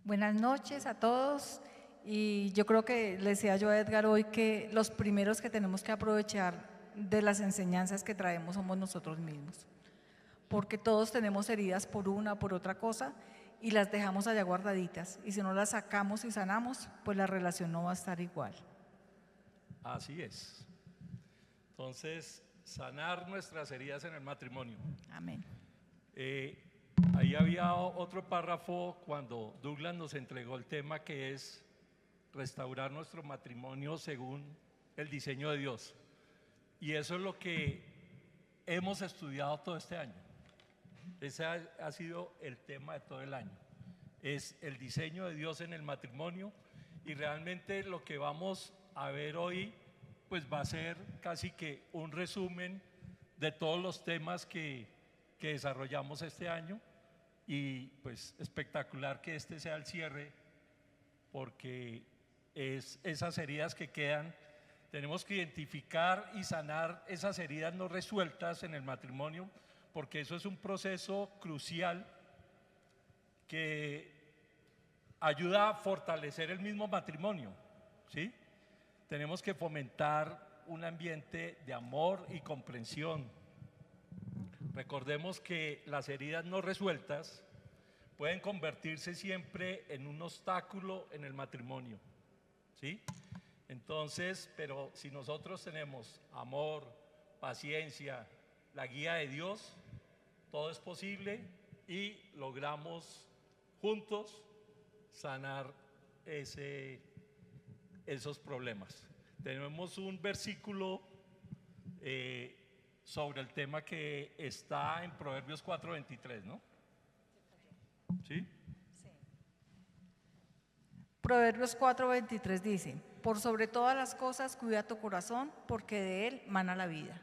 Buenas noches a todos, y yo creo que le decía yo a Edgar hoy que los primeros que tenemos que aprovechar de las enseñanzas que traemos somos nosotros mismos, porque todos tenemos heridas por una o por otra cosa y las dejamos allá guardaditas, y si no las sacamos y sanamos, pues la relación no va a estar igual. Así es. Entonces, sanar nuestras heridas en el matrimonio. Amén. Ahí había otro párrafo cuando Douglas nos entregó el tema, que es restaurar nuestro matrimonio según el diseño de Dios. Y eso es lo que hemos estudiado todo este año. Ese ha sido el tema de todo el año. Es el diseño de Dios en el matrimonio, y realmente lo que vamos a ver hoy pues va a ser casi que un resumen de todos los temas que desarrollamos este año. Y pues espectacular que este sea el cierre, porque es esas heridas que quedan. Tenemos que identificar y sanar esas heridas no resueltas en el matrimonio, porque eso es un proceso crucial que ayuda a fortalecer el mismo matrimonio, ¿sí? Tenemos que fomentar un ambiente de amor y comprensión. Recordemos que las heridas no resueltas pueden convertirse siempre en un obstáculo en el matrimonio, ¿sí? Entonces, pero si nosotros tenemos amor, paciencia, la guía de Dios, todo es posible y logramos juntos sanar esos problemas. Tenemos un versículo sobre el tema que está en Proverbios 4:23, ¿no? ¿Sí? Sí. Proverbios 4:23 dice: por sobre todas las cosas cuida tu corazón, porque de él mana la vida.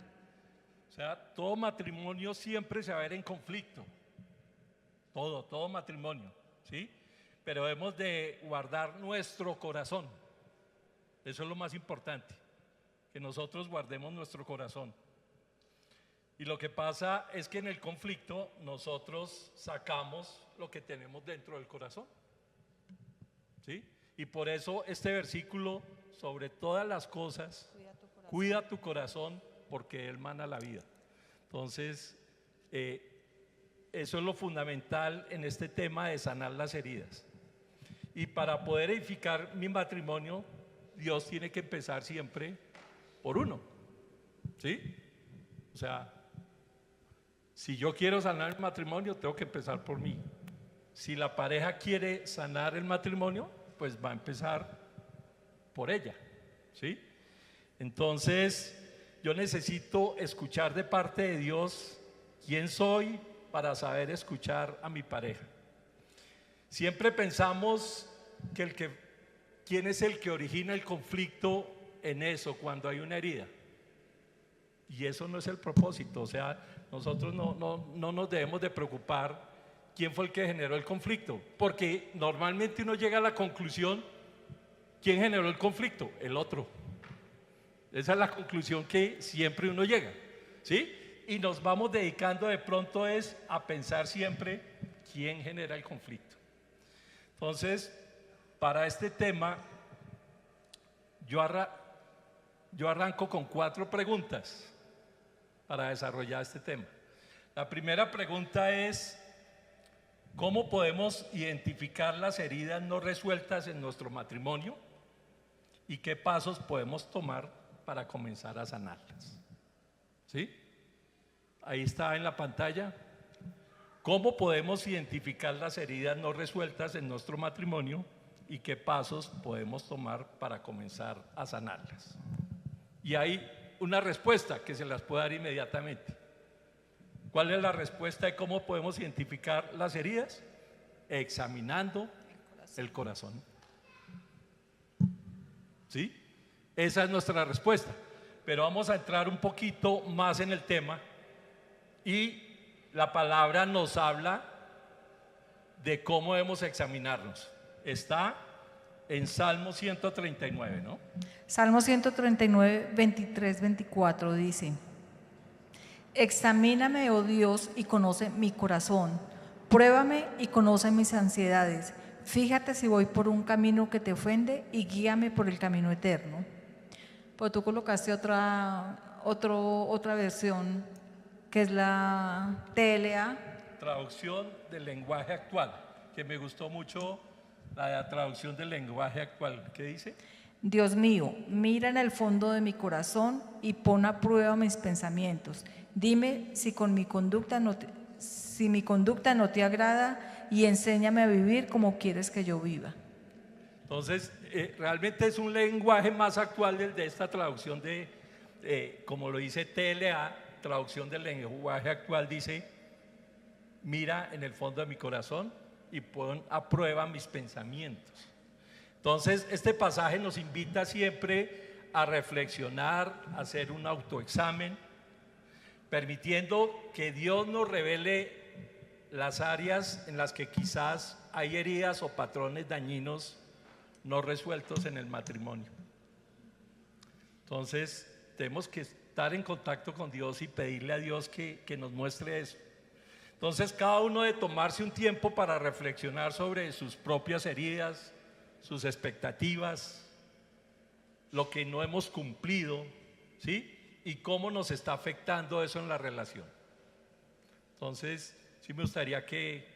O sea, todo matrimonio siempre se va a ver en conflicto. Todo matrimonio, ¿sí? Pero debemos de guardar nuestro corazón. Eso es lo más importante, que nosotros guardemos nuestro corazón. Y lo que pasa es que en el conflicto nosotros sacamos lo que tenemos dentro del corazón, ¿sí? Y por eso este versículo, sobre todas las cosas, cuida tu corazón, porque él mana la vida. Entonces, eso es lo fundamental en este tema de sanar las heridas. Y para poder edificar mi matrimonio, Dios tiene que empezar siempre por uno, ¿sí? O sea, si yo quiero sanar el matrimonio, tengo que empezar por mí. Si la pareja quiere sanar el matrimonio, pues va a empezar por ella, ¿sí? Entonces, yo necesito escuchar de parte de Dios quién soy para saber escuchar a mi pareja. Siempre pensamos que quién es el que origina el conflicto en eso, cuando hay una herida. Y eso no es el propósito. O sea, nosotros no nos debemos de preocupar quién fue el que generó el conflicto, porque normalmente uno llega a la conclusión: ¿quién generó el conflicto? El otro. Esa es la conclusión que siempre uno llega, ¿sí? Y nos vamos dedicando de pronto es a pensar siempre quién genera el conflicto. Entonces, para este tema, yo arranco con 4 preguntas para desarrollar este tema. La primera pregunta es: ¿cómo podemos identificar las heridas no resueltas en nuestro matrimonio? ¿Y qué pasos podemos tomar para comenzar a sanarlas? ¿Sí? Ahí está en la pantalla. ¿Cómo podemos identificar las heridas no resueltas en nuestro matrimonio? ¿Y qué pasos podemos tomar para comenzar a sanarlas? Y hay una respuesta que se las puedo dar inmediatamente. ¿Cuál es la respuesta de cómo podemos identificar las heridas? Examinando el corazón. ¿Sí? Esa es nuestra respuesta. Pero vamos a entrar un poquito más en el tema, y la palabra nos habla de cómo debemos examinarnos. Está en Salmo 139, ¿no? Salmo 139, 23, 24 dice: examíname, oh Dios, y conoce mi corazón. Pruébame y conoce mis ansiedades. fíjate si voy por un camino que te ofende y guíame por el camino eterno. Pues tú colocaste otra versión, que es la TLA. Traducción del lenguaje actual, que me gustó mucho la traducción del lenguaje actual. ¿Qué dice? Dios mío, mira en el fondo de mi corazón y pon a prueba mis pensamientos. Dime si mi conducta no te agrada y enséñame a vivir como quieres que yo viva. Entonces, realmente es un lenguaje más actual de esta traducción como lo dice TLA, traducción del lenguaje actual, dice: mira en el fondo de mi corazón y pon a prueba mis pensamientos. Entonces, este pasaje nos invita siempre a reflexionar, a hacer un autoexamen, permitiendo que Dios nos revele las áreas en las que quizás hay heridas o patrones dañinos no resueltos en el matrimonio. Entonces, tenemos que estar en contacto con Dios y pedirle a Dios que nos muestre eso. Entonces, cada uno debe tomarse un tiempo para reflexionar sobre sus propias heridas, sus expectativas, lo que no hemos cumplido, ¿sí? Y cómo nos está afectando eso en la relación. Entonces, sí me gustaría que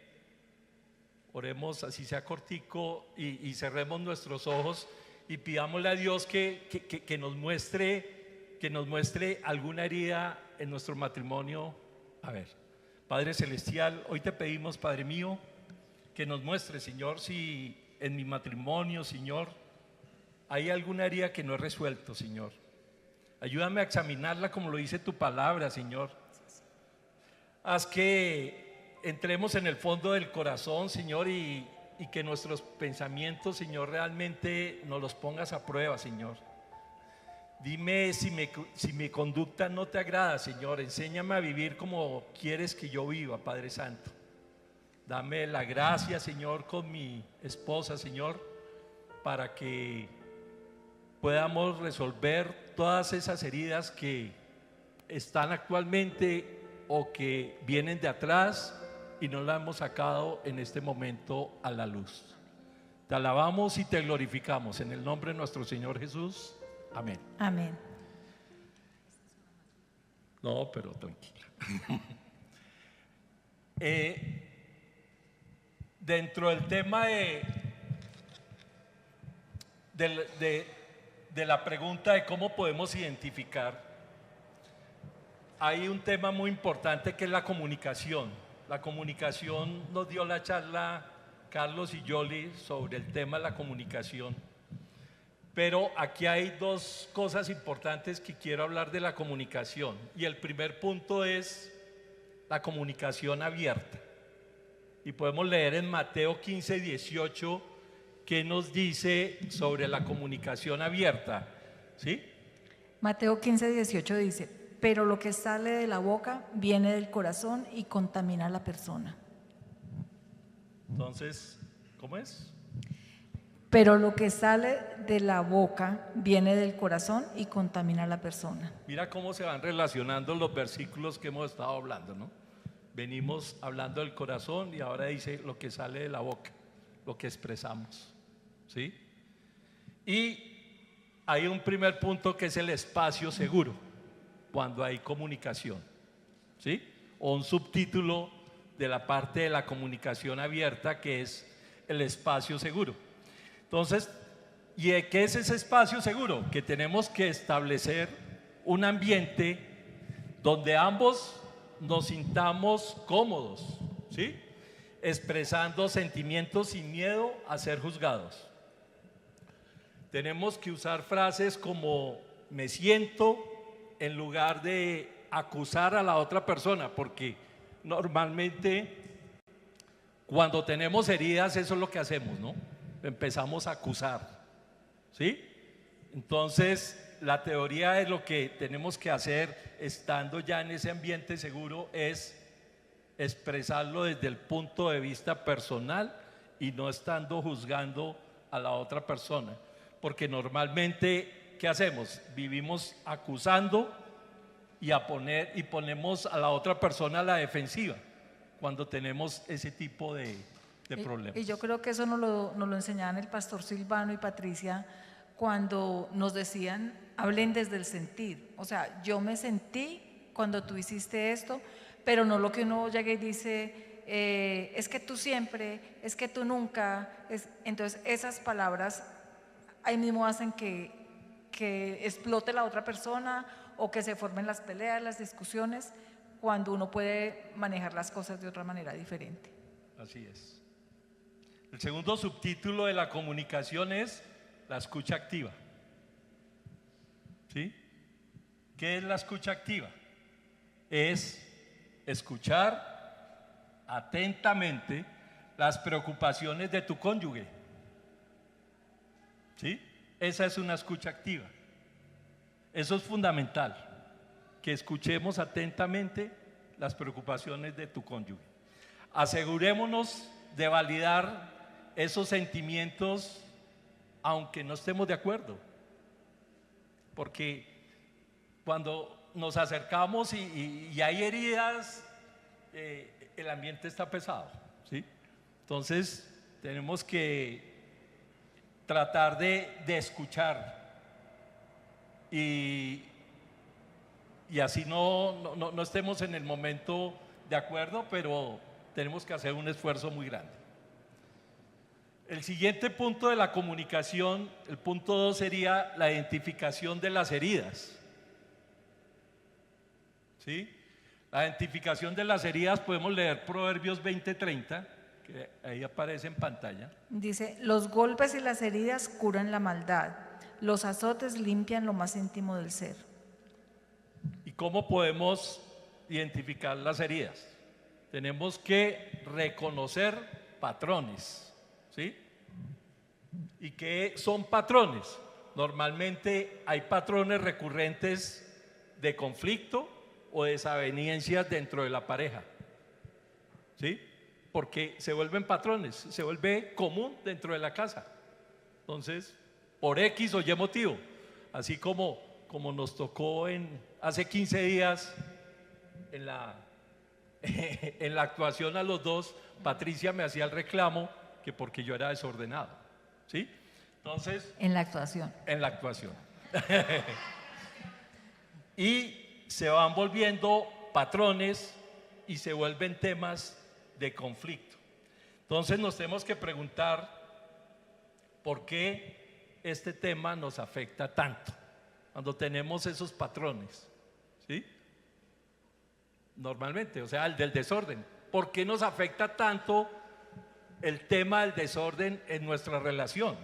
oremos, así sea cortico, y cerremos nuestros ojos y pidámosle a Dios que nos muestre alguna herida en nuestro matrimonio. A ver, Padre Celestial, hoy te pedimos, Padre mío, que nos muestre, Señor, si en mi matrimonio, Señor, hay alguna herida que no he resuelto, Señor. Ayúdame a examinarla como lo dice tu palabra, Señor. Haz que entremos en el fondo del corazón, Señor, y que nuestros pensamientos, Señor, realmente nos los pongas a prueba, Señor. Dime si mi conducta no te agrada, Señor. Enséñame a vivir como quieres que yo viva, Padre Santo. Dame la gracia, Señor, con mi esposa, Señor, para que podamos resolver todas esas heridas que están actualmente o que vienen de atrás y no las hemos sacado en este momento a la luz. Te alabamos y te glorificamos en el nombre de nuestro Señor Jesús. Amén. Amén. No, pero tranquila. Dentro del tema de la pregunta de cómo podemos identificar, hay un tema muy importante que es la comunicación. La comunicación nos dio la charla Carlos y Yoli sobre el tema de la comunicación. Pero aquí hay dos cosas importantes que quiero hablar de la comunicación. Y el primer punto es la comunicación abierta. Y podemos leer en Mateo 15, 18, qué nos dice sobre la comunicación abierta. ¿Sí? Mateo 15, 18 dice: pero lo que sale de la boca viene del corazón y contamina a la persona. Entonces, ¿cómo es? Pero lo que sale de la boca viene del corazón y contamina a la persona. Mira cómo se van relacionando los versículos que hemos estado hablando, ¿no? Venimos hablando del corazón y ahora dice lo que sale de la boca, lo que expresamos, ¿sí? Y hay un primer punto que es el espacio seguro, cuando hay comunicación, ¿sí? O un subtítulo de la parte de la comunicación abierta, que es el espacio seguro. Entonces, ¿y qué es ese espacio seguro? Que tenemos que establecer un ambiente donde ambos nos sintamos cómodos, ¿sí? Expresando sentimientos sin miedo a ser juzgados. Tenemos que usar frases como me siento, en lugar de acusar a la otra persona, porque normalmente cuando tenemos heridas eso es lo que hacemos, ¿no? Empezamos a acusar, ¿sí? Entonces, la teoría de lo que tenemos que hacer estando ya en ese ambiente seguro es expresarlo desde el punto de vista personal y no estando juzgando a la otra persona, porque normalmente, ¿qué hacemos? Vivimos acusando y ponemos a la otra persona a la defensiva cuando tenemos ese tipo de de problemas. Y yo creo que eso nos lo enseñaban el pastor Silvano y Patricia cuando nos decían, hablen desde el sentir. O sea, yo me sentí cuando tú hiciste esto, pero no lo que uno llega y dice, es que tú siempre, es que tú nunca. Entonces esas palabras ahí mismo hacen que explote la otra persona o que se formen las peleas, las discusiones, cuando uno puede manejar las cosas de otra manera diferente. Así es. El segundo subtítulo de la comunicación es la escucha activa. ¿Sí? ¿Qué es la escucha activa? Es escuchar atentamente las preocupaciones de tu cónyuge. ¿Sí? Esa es una escucha activa. Eso es fundamental, que escuchemos atentamente las preocupaciones de tu cónyuge. Asegurémonos de validar esos sentimientos aunque no estemos de acuerdo, porque cuando nos acercamos y hay heridas, el ambiente está pesado, ¿sí? Entonces tenemos que tratar de escuchar y así no estemos en el momento de acuerdo, pero tenemos que hacer un esfuerzo muy grande. El siguiente punto de la comunicación, el punto 2, sería la identificación de las heridas. ¿Sí? La identificación de las heridas, podemos leer Proverbios 20:30, que ahí aparece en pantalla. Dice, los golpes y las heridas curan la maldad, los azotes limpian lo más íntimo del ser. ¿Y cómo podemos identificar las heridas? Tenemos que reconocer patrones. ¿Sí? ¿Y qué son patrones? Normalmente hay patrones recurrentes de conflicto o desavenencias dentro de la pareja. ¿Sí? Porque se vuelven patrones, se vuelve común dentro de la casa. Entonces, por X o Y motivo, así como nos tocó hace 15 días en la actuación a los dos, Patricia me hacía el reclamo que porque yo era desordenado, ¿sí? Entonces… En la actuación. En la actuación. Y se van volviendo patrones y se vuelven temas de conflicto. Entonces nos tenemos que preguntar por qué este tema nos afecta tanto cuando tenemos esos patrones, ¿sí? Normalmente, o sea, el del desorden. ¿Por qué nos afecta tanto el tema del desorden en nuestra relación?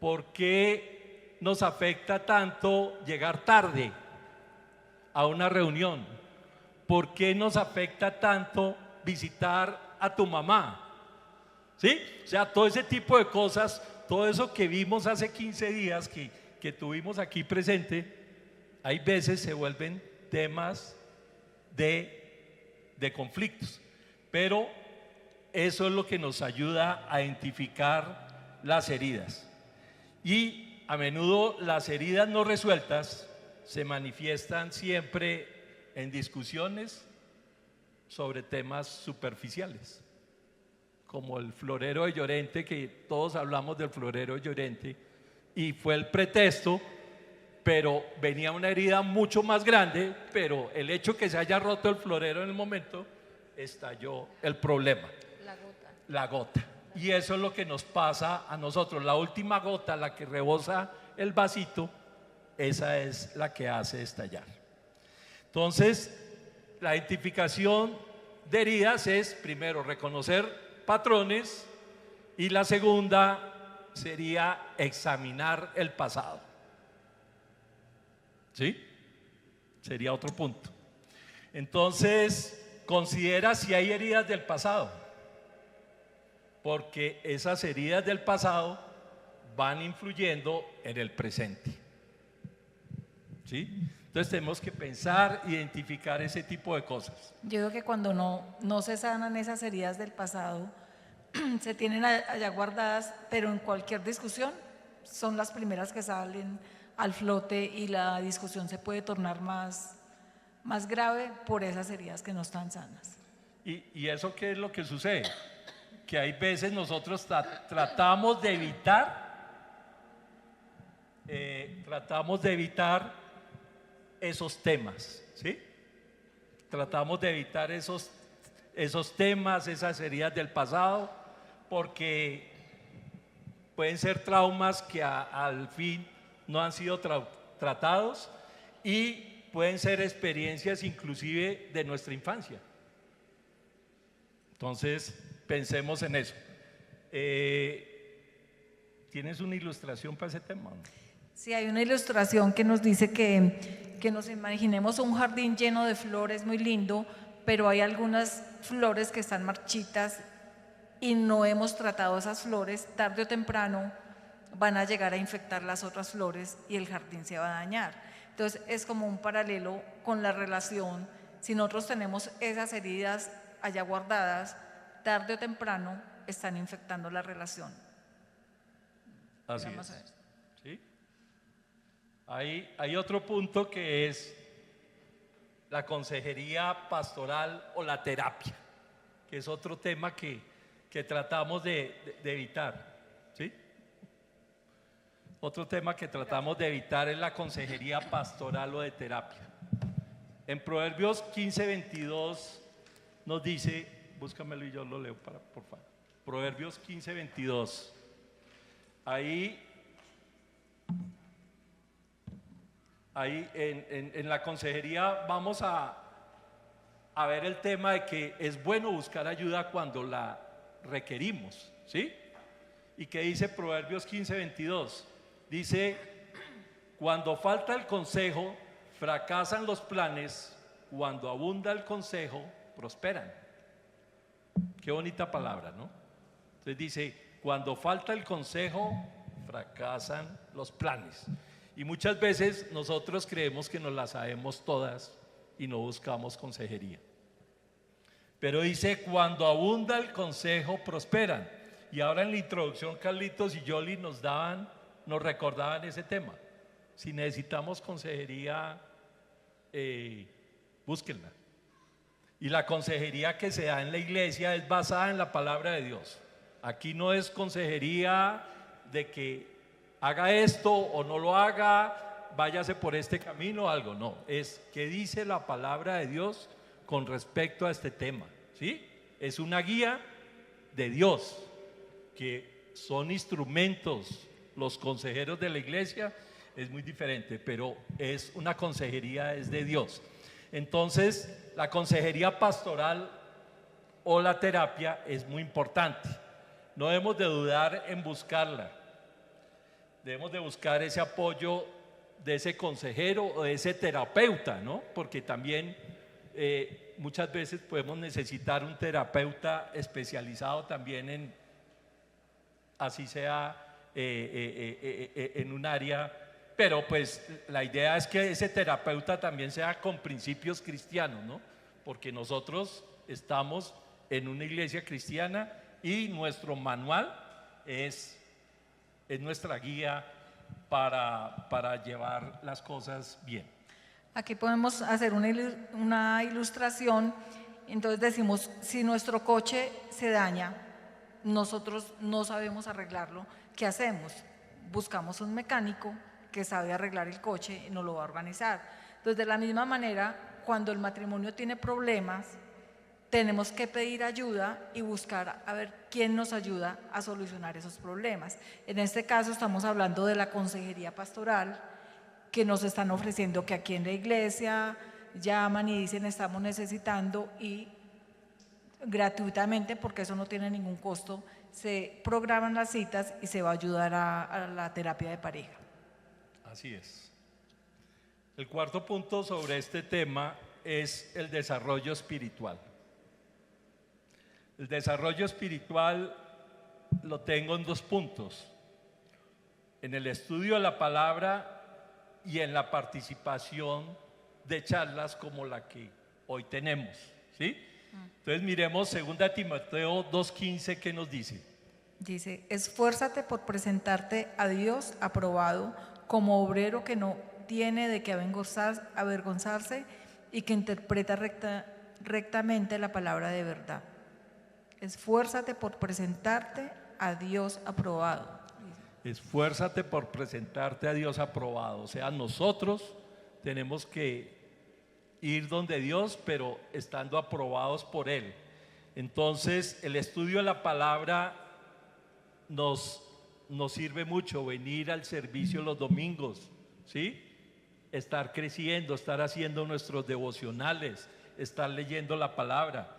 ¿Por qué nos afecta tanto llegar tarde a una reunión? ¿Por qué nos afecta tanto visitar a tu mamá? ¿Sí? O sea, todo ese tipo de cosas, todo eso que vimos hace 15 días que tuvimos aquí presente, hay veces se vuelven temas de conflictos, pero eso es lo que nos ayuda a identificar las heridas. Y a menudo las heridas no resueltas se manifiestan siempre en discusiones sobre temas superficiales, como el florero de Llorente, que todos hablamos del florero de Llorente, y fue el pretexto, pero venía una herida mucho más grande, pero el hecho que se haya roto el florero en el momento, estalló el problema. La gota. Y eso es lo que nos pasa a nosotros. La última gota, la que rebosa el vasito, esa es la que hace estallar. Entonces, la identificación de heridas es, primero, reconocer patrones, y la segunda sería examinar el pasado. ¿Sí? Sería otro punto. Entonces, considera si hay heridas del pasado, porque esas heridas del pasado van influyendo en el presente. ¿Sí? Entonces tenemos que pensar, identificar ese tipo de cosas. Yo creo que cuando no se sanan esas heridas del pasado, se tienen allá guardadas, pero en cualquier discusión son las primeras que salen al flote y la discusión se puede tornar más grave por esas heridas que no están sanas. ¿Y eso qué es lo que sucede? que hay veces nosotros tratamos de evitar esos temas, ¿sí? Tratamos de evitar esos temas, esas heridas del pasado, porque pueden ser traumas que al fin no han sido tratados y pueden ser experiencias inclusive de nuestra infancia. Entonces, pensemos en eso. ¿Tienes una ilustración para ese tema? Sí, hay una ilustración que nos dice que nos imaginemos un jardín lleno de flores muy lindo, pero hay algunas flores que están marchitas y no hemos tratado esas flores. Tarde o temprano van a llegar a infectar las otras flores y el jardín se va a dañar. Entonces es como un paralelo con la relación. Si nosotros tenemos esas heridas allá guardadas, tarde o temprano están infectando la relación. Así es. ¿Sí? Hay otro punto que es la consejería pastoral o la terapia, que es otro tema que tratamos de evitar, ¿sí? Otro tema que tratamos de evitar es la consejería pastoral o de terapia. En Proverbios 15:22 nos dice, búscamelo y yo lo leo por favor. Proverbios 15:22. Ahí en la consejería vamos a ver el tema de que es bueno buscar ayuda cuando la requerimos, ¿sí? ¿Y qué dice Proverbios 15:22? Dice, cuando falta el consejo, fracasan los planes, cuando abunda el consejo, prosperan. Qué bonita palabra, ¿no? Entonces dice, cuando falta el consejo, fracasan los planes. Y muchas veces nosotros creemos que nos las sabemos todas y no buscamos consejería. Pero dice, cuando abunda el consejo, prosperan. Y ahora en la introducción, Carlitos y Yoli nos recordaban ese tema. Si necesitamos consejería, búsquenla. Y la consejería que se da en la iglesia es basada en la palabra de Dios. Aquí no es consejería de que haga esto o no lo haga, váyase por este camino o algo. No, es que dice la palabra de Dios con respecto a este tema, ¿sí? Es una guía de Dios, que son instrumentos, los consejeros de la iglesia es muy diferente, pero es una consejería, es de Dios. Entonces, la consejería pastoral o la terapia es muy importante. No debemos de dudar en buscarla. Debemos de buscar ese apoyo de ese consejero o de ese terapeuta, ¿no? Porque también muchas veces podemos necesitar un terapeuta especializado también en, así sea en un área, pero pues la idea es que ese terapeuta también sea con principios cristianos, ¿no? Porque nosotros estamos en una iglesia cristiana y nuestro manual es nuestra guía para llevar las cosas bien. Aquí podemos hacer una ilustración. Entonces decimos, si nuestro coche se daña, nosotros no sabemos arreglarlo, ¿qué hacemos? Buscamos un mecánico que sabe arreglar el coche y nos lo va a organizar. Entonces, de la misma manera, cuando el matrimonio tiene problemas, tenemos que pedir ayuda y buscar a ver quién nos ayuda a solucionar esos problemas. En este caso estamos hablando de la consejería pastoral, que nos están ofreciendo, que aquí en la iglesia llaman y dicen estamos necesitando, y gratuitamente, porque eso no tiene ningún costo, se programan las citas y se va a ayudar a la terapia de pareja. Así es. El cuarto punto sobre este tema es el desarrollo espiritual. El desarrollo espiritual lo tengo en 2 puntos: en el estudio de la palabra y en la participación de charlas como la que hoy tenemos, ¿sí? Entonces miremos 2 Timoteo 2:15, ¿qué nos dice? Dice, esfuérzate por presentarte a Dios aprobado como obrero que no tiene de qué avergonzarse y que interpreta rectamente la palabra de verdad. Esfuérzate por presentarte a Dios aprobado. Esfuérzate por presentarte a Dios aprobado. O sea, nosotros tenemos que ir donde Dios, pero estando aprobados por Él. Entonces, el estudio de la palabra nos sirve mucho, venir al servicio los domingos, ¿sí? Estar creciendo, estar haciendo nuestros devocionales, estar leyendo la palabra.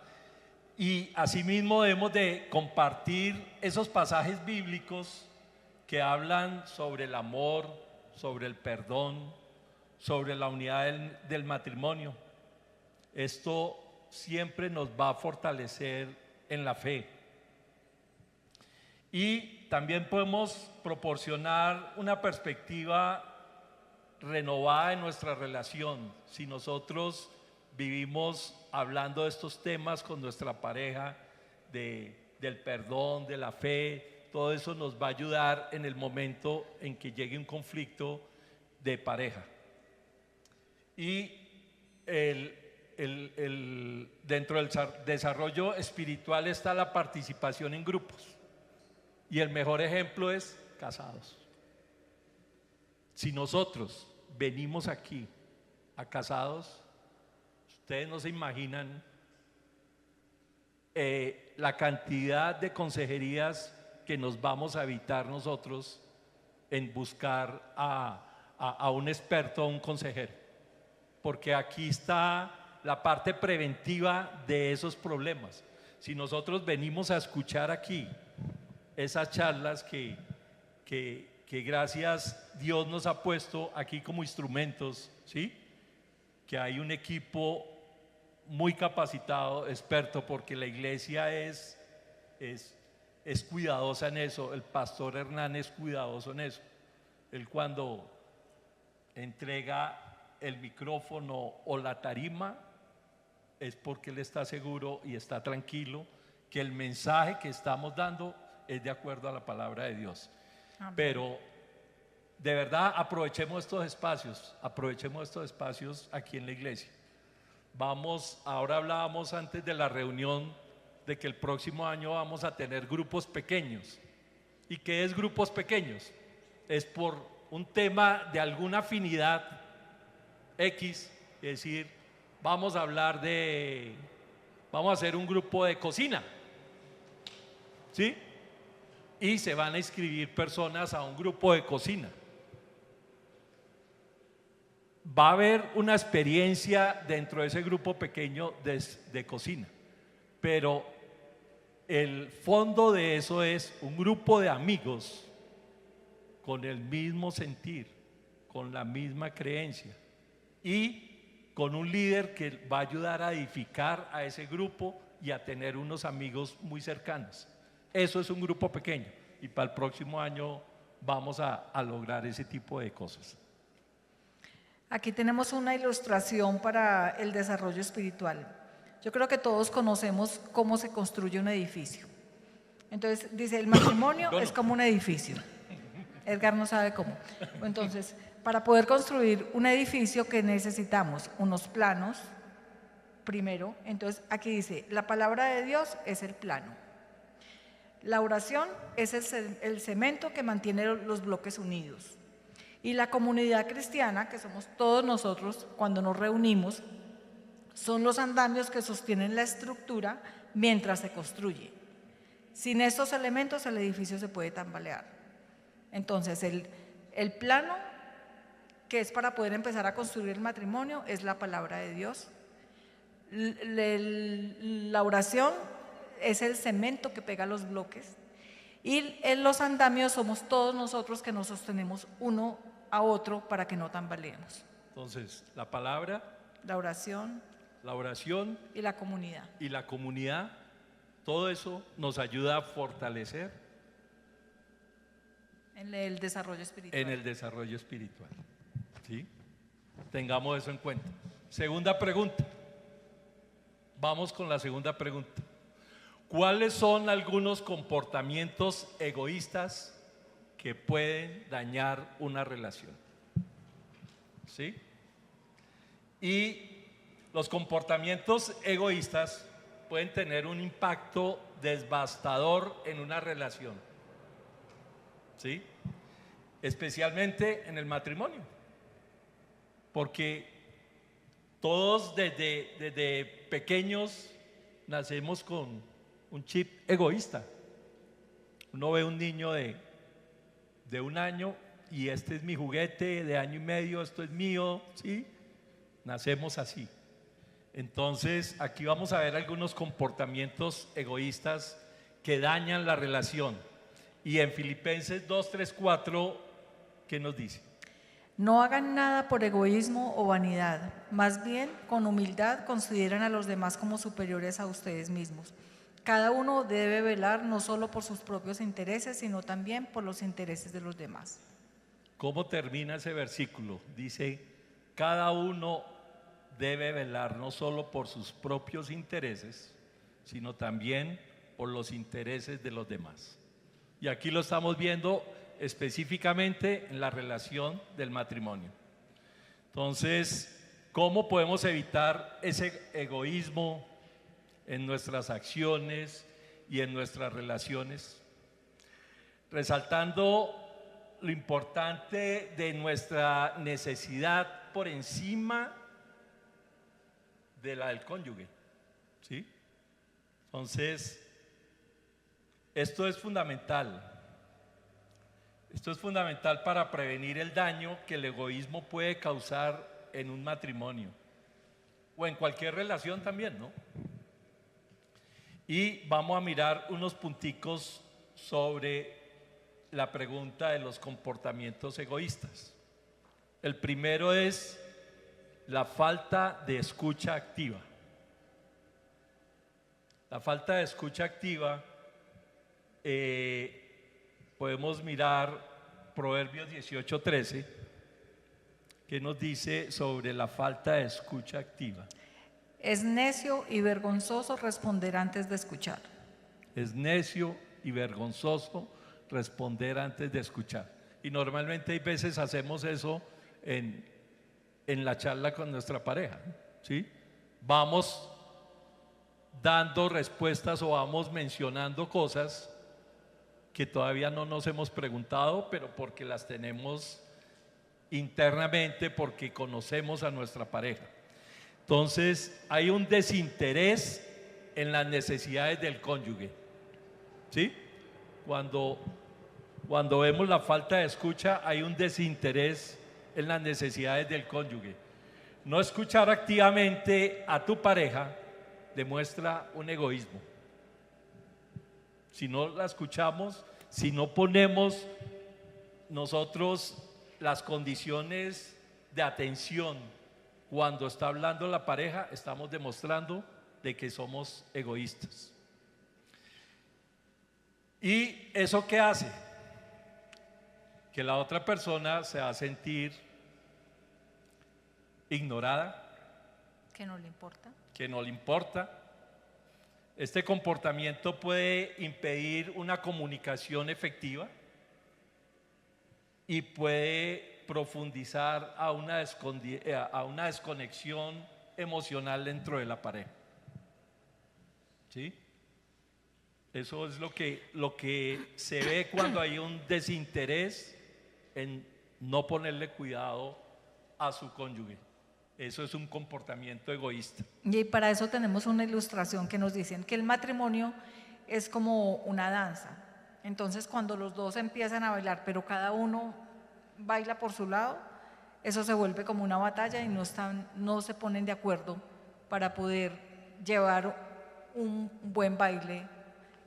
Y asimismo debemos de compartir esos pasajes bíblicos que hablan sobre el amor, sobre el perdón, sobre la unidad del matrimonio. Esto siempre nos va a fortalecer en la fe. Y también podemos proporcionar una perspectiva renovada en nuestra relación. Si nosotros vivimos hablando de estos temas con nuestra pareja, del perdón, de la fe, todo eso nos va a ayudar en el momento en que llegue un conflicto de pareja. Y dentro del desarrollo espiritual está la participación en grupos. Y el mejor ejemplo es casados. Si nosotros venimos aquí a casados, ustedes no se imaginan la cantidad de consejerías que nos vamos a evitar nosotros en buscar a un experto, a un consejero. Porque aquí está la parte preventiva de esos problemas. Si nosotros venimos a escuchar aquí esas charlas que gracias Dios nos ha puesto aquí como instrumentos, ¿sí? Que hay un equipo muy capacitado, experto, porque la iglesia es cuidadosa en eso. El pastor Hernán es cuidadoso en eso. Él cuando entrega el micrófono o la tarima es porque él está seguro y está tranquilo que el mensaje que estamos dando es de acuerdo a la palabra de Dios. Amén. Pero de verdad aprovechemos estos espacios aquí en la iglesia. Ahora hablábamos antes de la reunión de que el próximo año vamos a tener grupos pequeños. ¿Y qué es grupos pequeños? Es por un tema de alguna afinidad X, es decir, vamos a hacer un grupo de cocina, ¿sí? Y se van a inscribir personas a un grupo de cocina. Va a haber una experiencia dentro de ese grupo pequeño de cocina, pero el fondo de eso es un grupo de amigos con el mismo sentir, con la misma creencia y con un líder que va a ayudar a edificar a ese grupo y a tener unos amigos muy cercanos. Eso es un grupo pequeño y para el próximo año vamos a lograr ese tipo de cosas. Aquí tenemos una ilustración para el desarrollo espiritual. Yo creo que todos conocemos cómo se construye un edificio. Entonces, dice, el matrimonio es como un edificio. Edgar no sabe cómo. Entonces, para poder construir un edificio que necesitamos unos planos, primero. Entonces, aquí dice, la palabra de Dios es el plano. La oración es el cemento que mantiene los bloques unidos. Y la comunidad cristiana, que somos todos nosotros cuando nos reunimos, son los andamios que sostienen la estructura mientras se construye. Sin estos elementos el edificio se puede tambalear. Entonces el plano, que es para poder empezar a construir el matrimonio, es la palabra de Dios. La oración es el cemento que pega los bloques. Y en los andamios somos todos nosotros que nos sostenemos uno a otro para que no tambaleemos. Entonces, la palabra, la oración y la comunidad. Y la comunidad, todo eso nos ayuda a fortalecer en el desarrollo espiritual. En el desarrollo espiritual. ¿Sí? Tengamos eso en cuenta. Segunda pregunta. Vamos con la segunda pregunta. ¿Cuáles son algunos comportamientos egoístas que pueden dañar una relación? ¿Sí? Y los comportamientos egoístas pueden tener un impacto devastador en una relación, ¿sí? Especialmente en el matrimonio, porque todos desde pequeños nacemos con un chip egoísta. Uno ve un niño de 1 año y este es mi juguete, de 1 año y medio, esto es mío, ¿sí? Nacemos así. Entonces, aquí vamos a ver algunos comportamientos egoístas que dañan la relación. Y en Filipenses 2, 3, 4, ¿qué nos dice? No hagan nada por egoísmo o vanidad, más bien con humildad consideren a los demás como superiores a ustedes mismos. Cada uno debe velar no solo por sus propios intereses, sino también por los intereses de los demás. ¿Cómo termina ese versículo? Dice, cada uno debe velar no solo por sus propios intereses, sino también por los intereses de los demás. Y aquí lo estamos viendo específicamente en la relación del matrimonio. Entonces, ¿cómo podemos evitar ese egoísmo en nuestras acciones y en nuestras relaciones? Resaltando lo importante de nuestra necesidad por encima de la del cónyuge, ¿sí? Entonces, esto es fundamental. Esto es fundamental para prevenir el daño que el egoísmo puede causar en un matrimonio o en cualquier relación también, ¿no? Y vamos a mirar unos punticos sobre la pregunta de los comportamientos egoístas. El primero es la falta de escucha activa. La falta de escucha activa, podemos mirar Proverbios 18:13, que nos dice sobre la falta de escucha activa. Es necio y vergonzoso responder antes de escuchar. Es necio y vergonzoso responder antes de escuchar. Y normalmente hay veces hacemos eso en la charla con nuestra pareja, ¿sí? Vamos dando respuestas o vamos mencionando cosas que todavía no nos hemos preguntado, pero porque las tenemos internamente, porque conocemos a nuestra pareja. Entonces, hay un desinterés en las necesidades del cónyuge, ¿sí? Cuando vemos la falta de escucha, hay un desinterés en las necesidades del cónyuge. No escuchar activamente a tu pareja demuestra un egoísmo. Si no la escuchamos, si no ponemos nosotros las condiciones de atención cuando está hablando la pareja, estamos demostrando de que somos egoístas. ¿Y eso qué hace? Que la otra persona se va a sentir ignorada, Que no le importa. que no le importa. Este comportamiento puede impedir una comunicación efectiva y puede profundizar a una desconexión emocional dentro de la pareja, ¿sí? Eso es lo que se ve cuando hay un desinterés en no ponerle cuidado a su cónyuge. Eso es un comportamiento egoísta. Y para eso tenemos una ilustración que nos dicen que el matrimonio es como una danza. Entonces, cuando los dos empiezan a bailar, pero cada uno baila por su lado, eso se vuelve como una batalla y no se ponen de acuerdo para poder llevar un buen baile.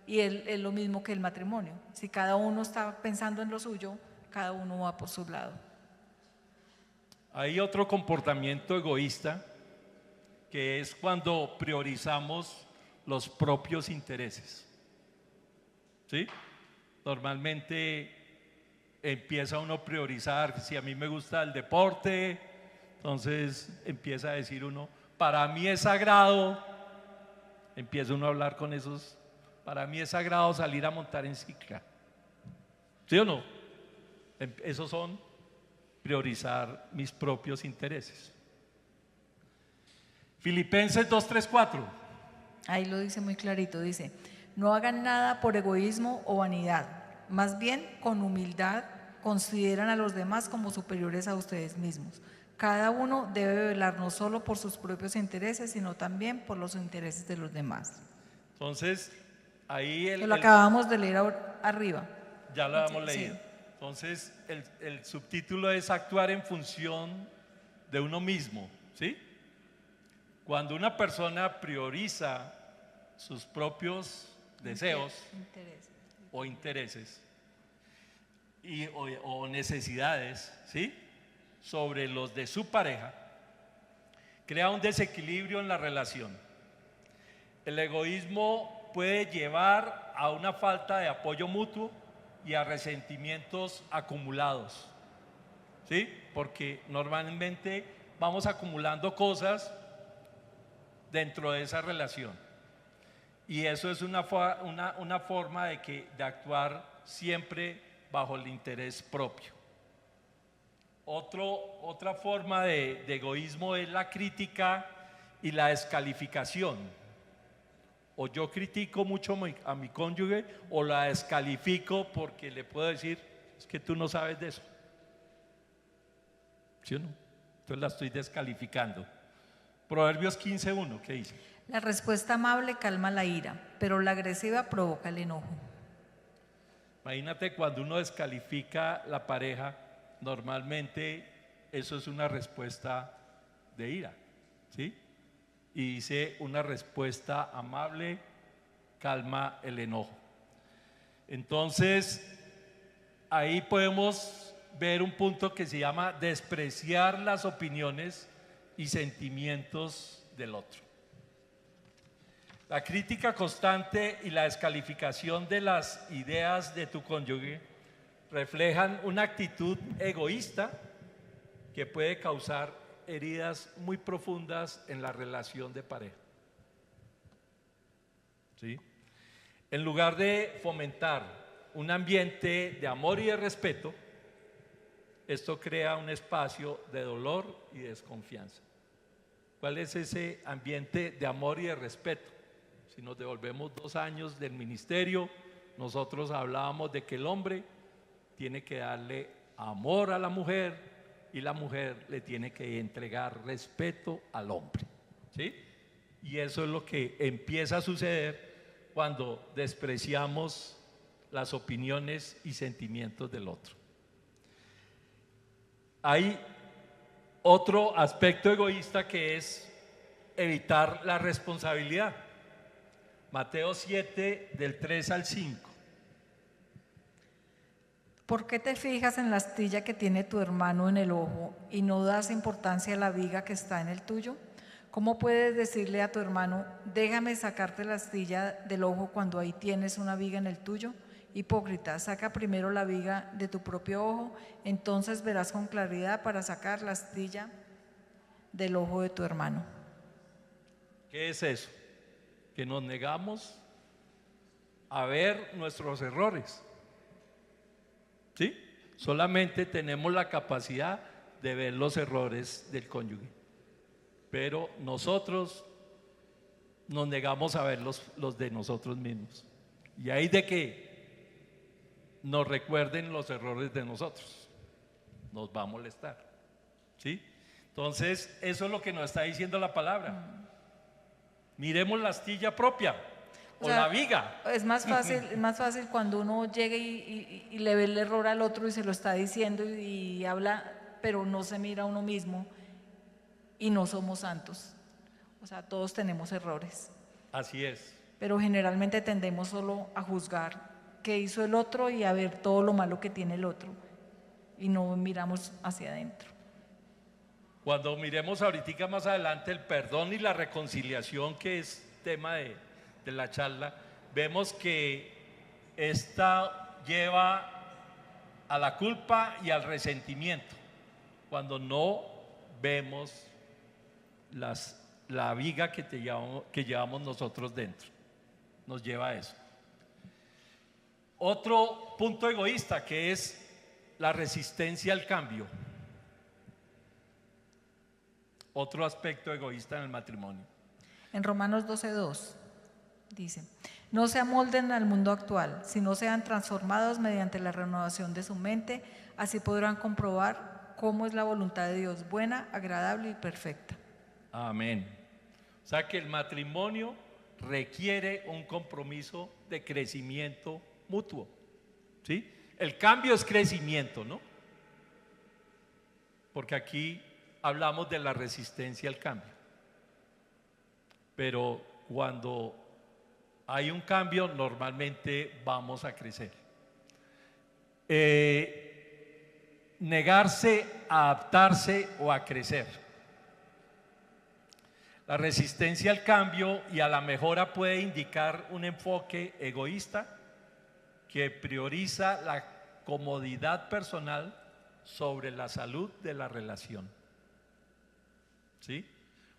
Y es lo mismo que el matrimonio. Si cada uno está pensando en lo suyo, cada uno va por su lado. Hay otro comportamiento egoísta que es cuando priorizamos los propios intereses, ¿sí? Normalmente empieza uno a priorizar, si a mí me gusta el deporte, entonces empieza a decir uno, para mí es sagrado, empieza uno a hablar con esos, para mí es sagrado salir a montar en cicla, ¿sí o no? Esos son priorizar mis propios intereses. Filipenses 2, 3, 4. Ahí lo dice muy clarito, dice, no hagan nada por egoísmo o vanidad, más bien con humildad consideran a los demás como superiores a ustedes mismos. Cada uno debe velar no solo por sus propios intereses, sino también por los intereses de los demás. Entonces, ahí Lo acabamos de leer arriba. ya lo hemos Sí. leído. Entonces, el subtítulo es actuar en función de uno mismo, ¿sí? Cuando una persona prioriza sus propios deseos o intereses o necesidades, ¿sí?, sobre los de su pareja, crea un desequilibrio en la relación. El egoísmo puede llevar a una falta de apoyo mutuo y a resentimientos acumulados, ¿sí? Porque normalmente vamos acumulando cosas dentro de esa relación. Y eso es una forma de actuar siempre bajo el interés propio. Otra forma de egoísmo es la crítica y la descalificación. O yo critico mucho a mi cónyuge o la descalifico porque le puedo decir, es que tú no sabes de eso. ¿Sí o no? Entonces la estoy descalificando. Proverbios 15:1, ¿qué dice? La respuesta amable calma la ira, pero la agresiva provoca el enojo. Imagínate cuando uno descalifica la pareja, normalmente eso es una respuesta de ira, ¿sí? Y dice una respuesta amable calma el enojo. Entonces, ahí podemos ver un punto que se llama despreciar las opiniones y sentimientos del otro. La crítica constante y la descalificación de las ideas de tu cónyuge reflejan una actitud egoísta que puede causar heridas muy profundas en la relación de pareja. ¿Sí? En lugar de fomentar un ambiente de amor y de respeto, esto crea un espacio de dolor y desconfianza. ¿Cuál es ese ambiente de amor y de respeto? Si nos devolvemos 2 años del ministerio, nosotros hablábamos de que el hombre tiene que darle amor a la mujer y la mujer le tiene que entregar respeto al hombre, ¿sí? Y eso es lo que empieza a suceder cuando despreciamos las opiniones y sentimientos del otro. Hay otro aspecto egoísta que es evitar la responsabilidad. Mateo 7, del 3 al 5. ¿Por qué te fijas en la astilla que tiene tu hermano en el ojo y no das importancia a la viga que está en el tuyo? ¿Cómo puedes decirle a tu hermano, déjame sacarte la astilla del ojo cuando ahí tienes una viga en el tuyo? Hipócrita, saca primero la viga de tu propio ojo, entonces verás con claridad para sacar la astilla del ojo de tu hermano. ¿Qué es eso? Que nos negamos a ver nuestros errores. ¿Sí? Solamente tenemos la capacidad de ver los errores del cónyuge, pero nosotros nos negamos a ver los de nosotros mismos. Y ahí de que nos recuerden los errores de nosotros, nos va a molestar. ¿Sí? Entonces, eso es lo que nos está diciendo la palabra. Miremos la astilla propia o la viga. Es más fácil cuando uno llega y le ve el error al otro y se lo está diciendo y habla, pero no se mira a uno mismo y no somos santos. O sea, todos tenemos errores. Así es. Pero generalmente tendemos solo a juzgar qué hizo el otro y a ver todo lo malo que tiene el otro y no miramos hacia adentro. Cuando miremos ahorita más adelante el perdón y la reconciliación, que es tema de la charla, vemos que esta lleva a la culpa y al resentimiento cuando no vemos la viga que llevamos nosotros dentro. Nos lleva a eso. Otro punto egoísta que es la resistencia al cambio. Otro aspecto egoísta en el matrimonio. En Romanos 12:2. Dice, no se amolden al mundo actual, sino sean transformados mediante la renovación de su mente, así podrán comprobar cómo es la voluntad de Dios, buena, agradable y perfecta. Amén. O sea que el matrimonio requiere un compromiso de crecimiento mutuo, ¿sí? El cambio es crecimiento, ¿no? Porque aquí hablamos de la resistencia al cambio. Pero cuando hay un cambio, normalmente vamos a crecer. Negarse a adaptarse o a crecer. La resistencia al cambio y a la mejora puede indicar un enfoque egoísta que prioriza la comodidad personal sobre la salud de la relación. ¿Sí?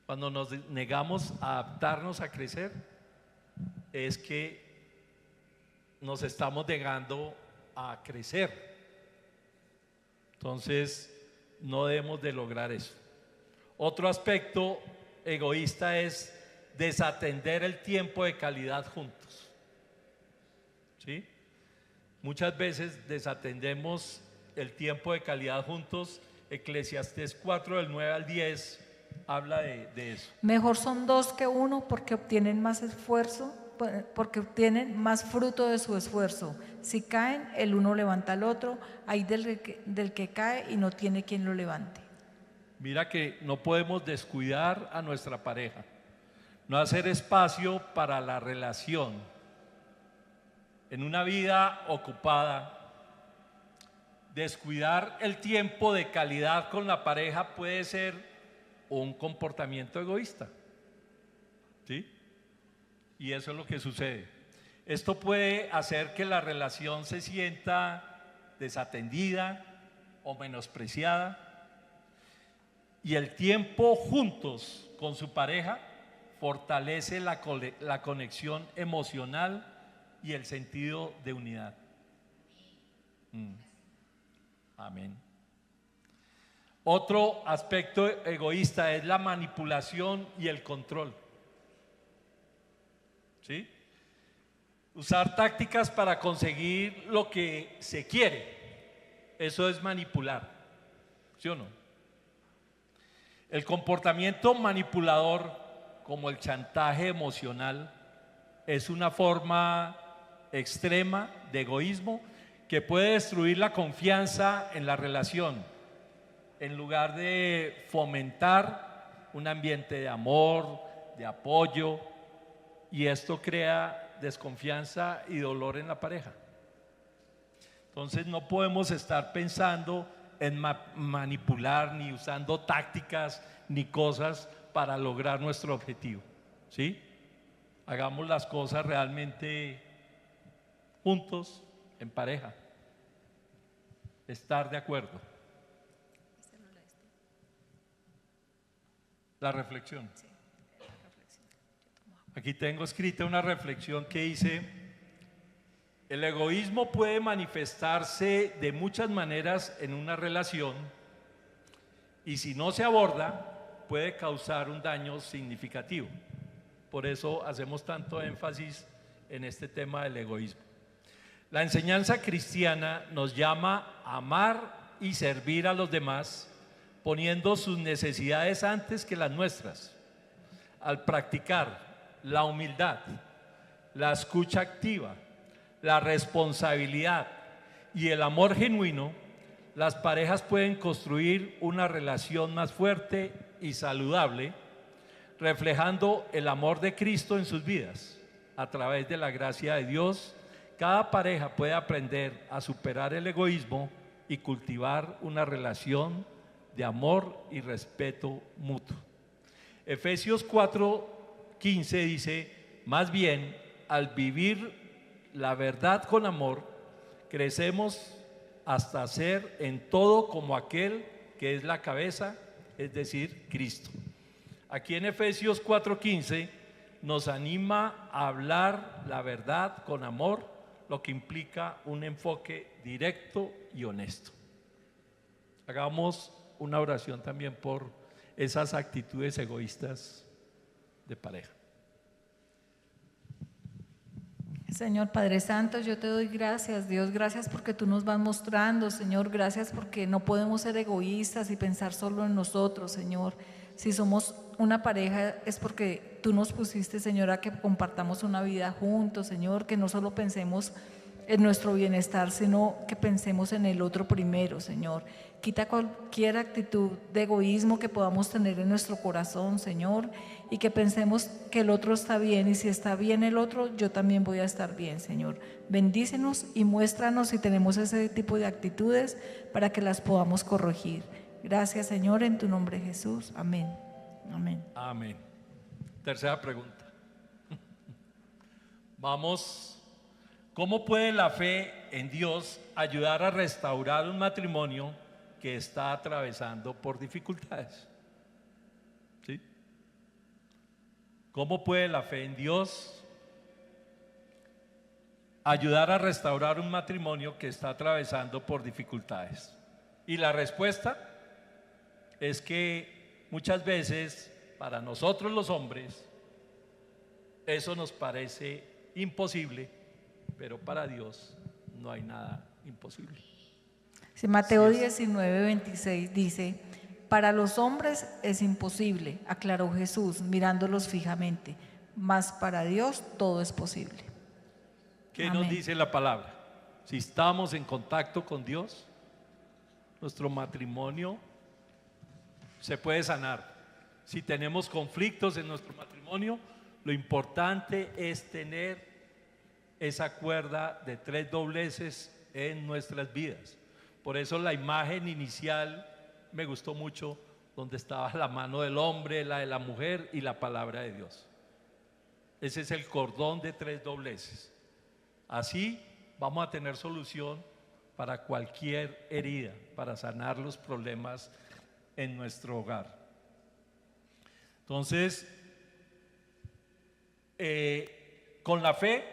Cuando nos negamos a adaptarnos a crecer, es que nos estamos negando a crecer. Entonces, no debemos de lograr eso. Otro aspecto egoísta es desatender el tiempo de calidad juntos. ¿Sí? Muchas veces desatendemos el tiempo de calidad juntos. Eclesiastés 4 del 9 al 10 habla de eso. Mejor son dos que uno porque obtienen más esfuerzo, porque obtienen más fruto de su esfuerzo. Si caen, el uno levanta al otro, hay del que cae y no tiene quien lo levante. Mira que no podemos descuidar a nuestra pareja, no hacer espacio para la relación. En una vida ocupada, descuidar el tiempo de calidad con la pareja puede ser un comportamiento egoísta, ¿sí? Y eso es lo que sucede. Esto puede hacer que la relación se sienta desatendida o menospreciada, y el tiempo juntos con su pareja fortalece la conexión emocional y el sentido de unidad. Amén. Otro aspecto egoísta es la manipulación y el control. ¿Sí? Usar tácticas para conseguir lo que se quiere. Eso es manipular. ¿Sí o no? El comportamiento manipulador, como el chantaje emocional, es una forma extrema de egoísmo que puede destruir la confianza en la relación, en lugar de fomentar un ambiente de amor, de apoyo, y esto crea desconfianza y dolor en la pareja. Entonces no podemos estar pensando en manipular, ni usando tácticas, ni cosas para lograr nuestro objetivo, ¿sí? Hagamos las cosas realmente juntos, en pareja. Estar de acuerdo. La reflexión. Aquí tengo escrita una reflexión que dice: el egoísmo puede manifestarse de muchas maneras en una relación y si no se aborda puede causar un daño significativo. Por eso hacemos tanto énfasis en este tema del egoísmo. La enseñanza cristiana nos llama a amar y servir a los demás, poniendo sus necesidades antes que las nuestras. Al practicar la humildad, la escucha activa, la responsabilidad y el amor genuino, las parejas pueden construir una relación más fuerte y saludable, reflejando el amor de Cristo en sus vidas. A través de la gracia de Dios, cada pareja puede aprender a superar el egoísmo y cultivar una relación de amor y respeto mutuo. Efesios 4:15 dice: más bien, al vivir la verdad con amor, crecemos hasta ser en todo como aquel que es la cabeza, es decir, Cristo. Aquí en Efesios 4:15 nos anima a hablar la verdad con amor, lo que implica un enfoque directo y honesto. Hagamos una oración también por esas actitudes egoístas de pareja. Señor Padre Santo, yo te doy gracias, Dios, gracias porque tú nos vas mostrando, Señor, gracias porque no podemos ser egoístas y pensar solo en nosotros, Señor. Si somos una pareja es porque tú nos pusiste, Señor, a que compartamos una vida juntos, Señor, que no solo pensemos en nuestro bienestar, sino que pensemos en el otro primero, Señor. Quita cualquier actitud de egoísmo que podamos tener en nuestro corazón, Señor, y que pensemos que el otro está bien, y si está bien el otro, yo también voy a estar bien, Señor. Bendícenos y muéstranos si tenemos ese tipo de actitudes para que las podamos corregir. Gracias, Señor, en tu nombre, Jesús. Amén. Amén. Amén. Tercera pregunta. Vamos. ¿Cómo puede la fe en Dios ayudar a restaurar un matrimonio que está atravesando por dificultades? ¿Sí? ¿Cómo puede la fe en Dios ayudar a restaurar un matrimonio que está atravesando por dificultades? Y la respuesta es que muchas veces para nosotros los hombres eso nos parece imposible, pero para Dios no hay nada imposible. Sí, Mateo 19:26 dice: para los hombres es imposible, aclaró Jesús mirándolos fijamente, mas para Dios todo es posible. ¿Qué Amén. nos dice la palabra? Si estamos en contacto con Dios, nuestro matrimonio se puede sanar. Si tenemos conflictos en nuestro matrimonio, lo importante es tener esa cuerda de 3 dobleces en nuestras vidas. Por eso la imagen inicial me gustó mucho, donde estaba la mano del hombre, la de la mujer y la palabra de Dios. Ese es el cordón de 3 dobleces. Así vamos a tener solución para cualquier herida, para sanar los problemas en nuestro hogar. Entonces, con la fe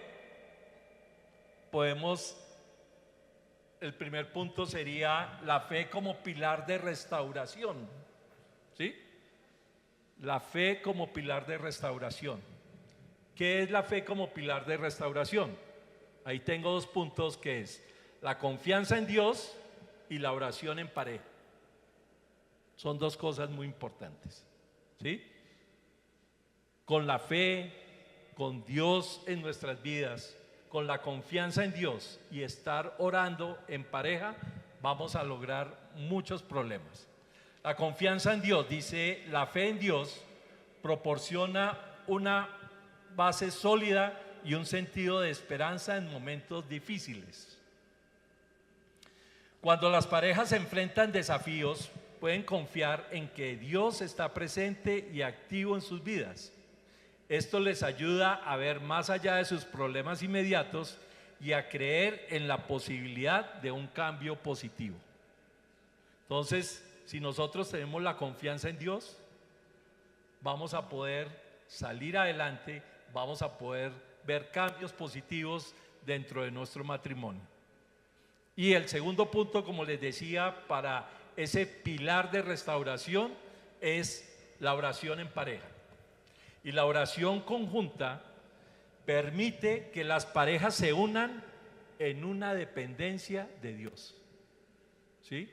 podemos, el primer punto sería la fe como pilar de restauración, ¿sí? La fe como pilar de restauración. ¿Qué es la fe como pilar de restauración? Ahí tengo 2 puntos, que es la confianza en Dios y la oración en pareja. Son 2 cosas muy importantes, ¿sí? Con la fe, con Dios en nuestras vidas, con la confianza en Dios y estar orando en pareja, vamos a lograr muchos problemas. La confianza en Dios, dice, la fe en Dios proporciona una base sólida y un sentido de esperanza en momentos difíciles. Cuando las parejas se enfrentan desafíos, pueden confiar en que Dios está presente y activo en sus vidas. Esto les ayuda a ver más allá de sus problemas inmediatos y a creer en la posibilidad de un cambio positivo. Entonces, si nosotros tenemos la confianza en Dios, vamos a poder salir adelante, vamos a poder ver cambios positivos dentro de nuestro matrimonio. Y el segundo punto, como les decía, para ese pilar de restauración es la oración en pareja. Y la oración conjunta permite que las parejas se unan en una dependencia de Dios. ¿Sí?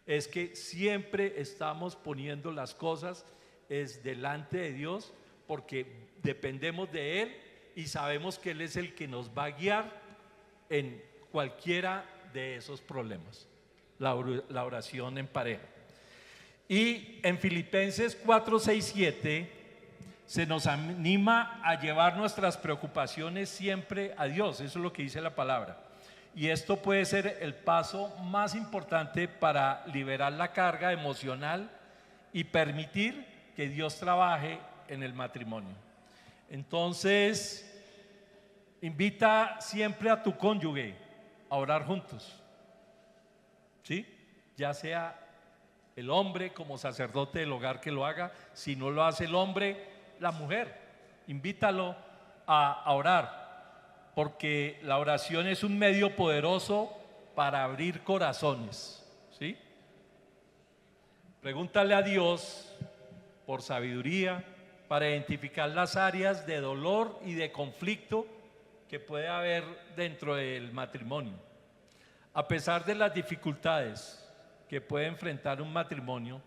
Es que siempre estamos poniendo las cosas delante de Dios, porque dependemos de Él y sabemos que Él es el que nos va a guiar en cualquiera de esos problemas. La oración en pareja. Y en Filipenses 4, 6, 7 se nos anima a llevar nuestras preocupaciones siempre a Dios. Eso es lo que dice la palabra. Y esto puede ser el paso más importante para liberar la carga emocional y permitir que Dios trabaje en el matrimonio. Entonces, invita siempre a tu cónyuge a orar juntos, ¿sí? Ya sea el hombre como sacerdote del hogar que lo haga. Si no lo hace el hombre, la mujer, invítalo a orar, porque la oración es un medio poderoso para abrir corazones, ¿sí? Pregúntale a Dios por sabiduría para identificar las áreas de dolor y de conflicto que puede haber dentro del matrimonio. A pesar de las dificultades que puede enfrentar un matrimonio,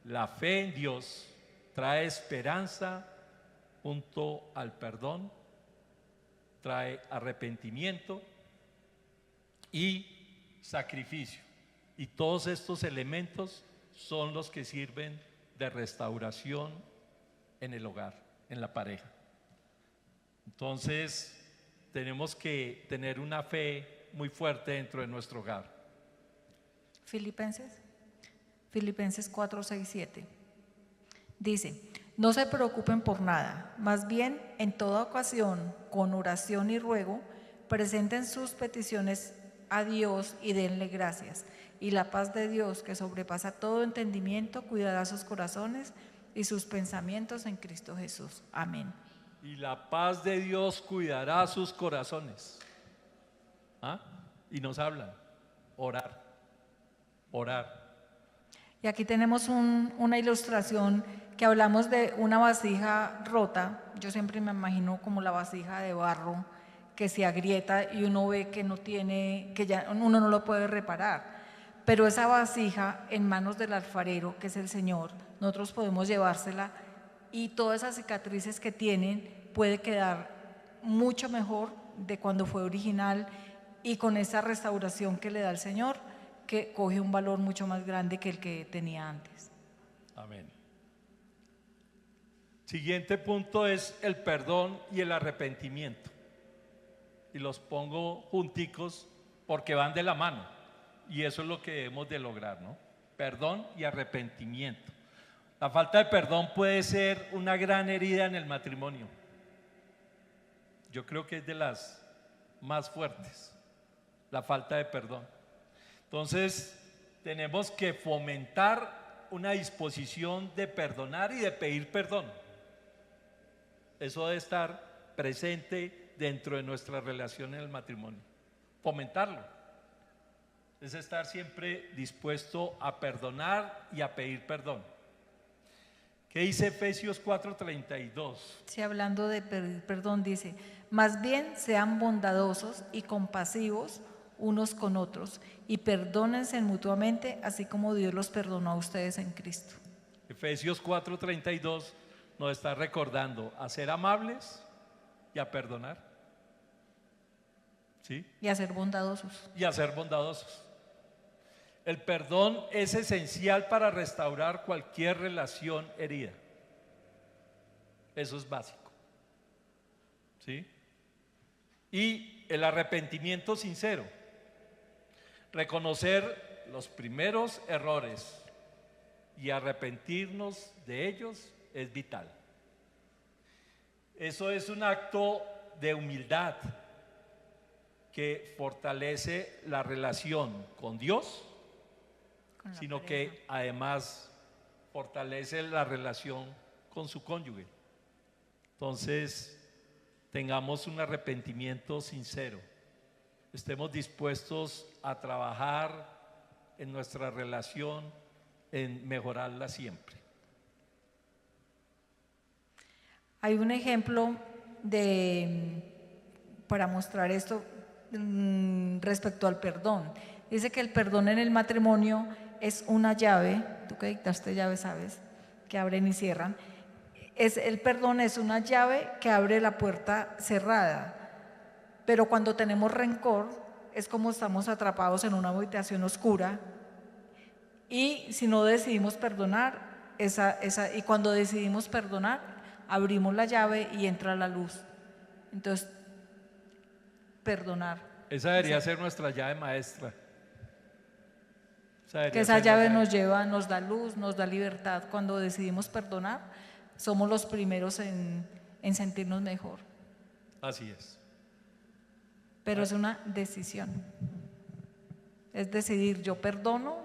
la fe en Dios trae esperanza junto al perdón, trae arrepentimiento y sacrificio. Y todos estos elementos son los que sirven de restauración en el hogar, en la pareja. Entonces, tenemos que tener una fe muy fuerte dentro de nuestro hogar. Filipenses 4, 6, 7. Dice, no se preocupen por nada, más bien en toda ocasión, con oración y ruego, presenten sus peticiones a Dios y denle gracias. Y la paz de Dios, que sobrepasa todo entendimiento, cuidará sus corazones y sus pensamientos en Cristo Jesús. Amén. Y la paz de Dios cuidará sus corazones. ¿Ah? Y nos hablan, orar, orar. Y aquí tenemos una ilustración que hablamos de una vasija rota. Yo siempre me imagino como la vasija de barro que se agrieta y uno ve que no tiene, que ya uno no lo puede reparar. Pero esa vasija en manos del alfarero, que es el Señor, nosotros podemos llevársela y todas esas cicatrices que tienen puede quedar mucho mejor de cuando fue original, y con esa restauración que le da el Señor, que coge un valor mucho más grande que el que tenía antes. Amén. Siguiente punto es el perdón y el arrepentimiento. Y los pongo junticos porque van de la mano. Y eso es lo que debemos de lograr, ¿no? Perdón y arrepentimiento. La falta de perdón puede ser una gran herida en el matrimonio. Yo creo que es de las más fuertes, la falta de perdón. Entonces, tenemos que fomentar una disposición de perdonar y de pedir perdón. Eso debe estar presente dentro de nuestra relación en el matrimonio. Fomentarlo. Es estar siempre dispuesto a perdonar y a pedir perdón. ¿Qué dice Efesios 4:32? Sí, hablando de pedir perdón, dice, más bien sean bondadosos y compasivos unos con otros y perdónense mutuamente, así como Dios los perdonó a ustedes en Cristo. Efesios 4:32 nos está recordando a ser amables y a perdonar. ¿Sí? Y a ser bondadosos. Y a ser bondadosos. El perdón es esencial para restaurar cualquier relación herida. Eso es básico. ¿Sí? Y el arrepentimiento sincero. Reconocer los primeros errores y arrepentirnos de ellos es vital. Eso es un acto de humildad que fortalece la relación con Dios, sino que además fortalece la relación con su cónyuge. Entonces, tengamos un arrepentimiento sincero. Estemos dispuestos a trabajar en nuestra relación, en mejorarla siempre. Hay un ejemplo para mostrar esto respecto al perdón. Dice que el perdón en el matrimonio es una llave, tú que dictaste llave sabes, que abren y cierran. El perdón es una llave que abre la puerta cerrada, pero cuando tenemos rencor es como estamos atrapados en una habitación oscura, y si no decidimos perdonar, y cuando decidimos perdonar, abrimos la llave y entra la luz. Entonces, perdonar. Esa debería ser nuestra llave maestra. Que esa llave nos lleva, nos da luz, nos da libertad. Cuando decidimos perdonar, somos los primeros en sentirnos mejor. Así es. Pero es una decisión. Es decidir, yo perdono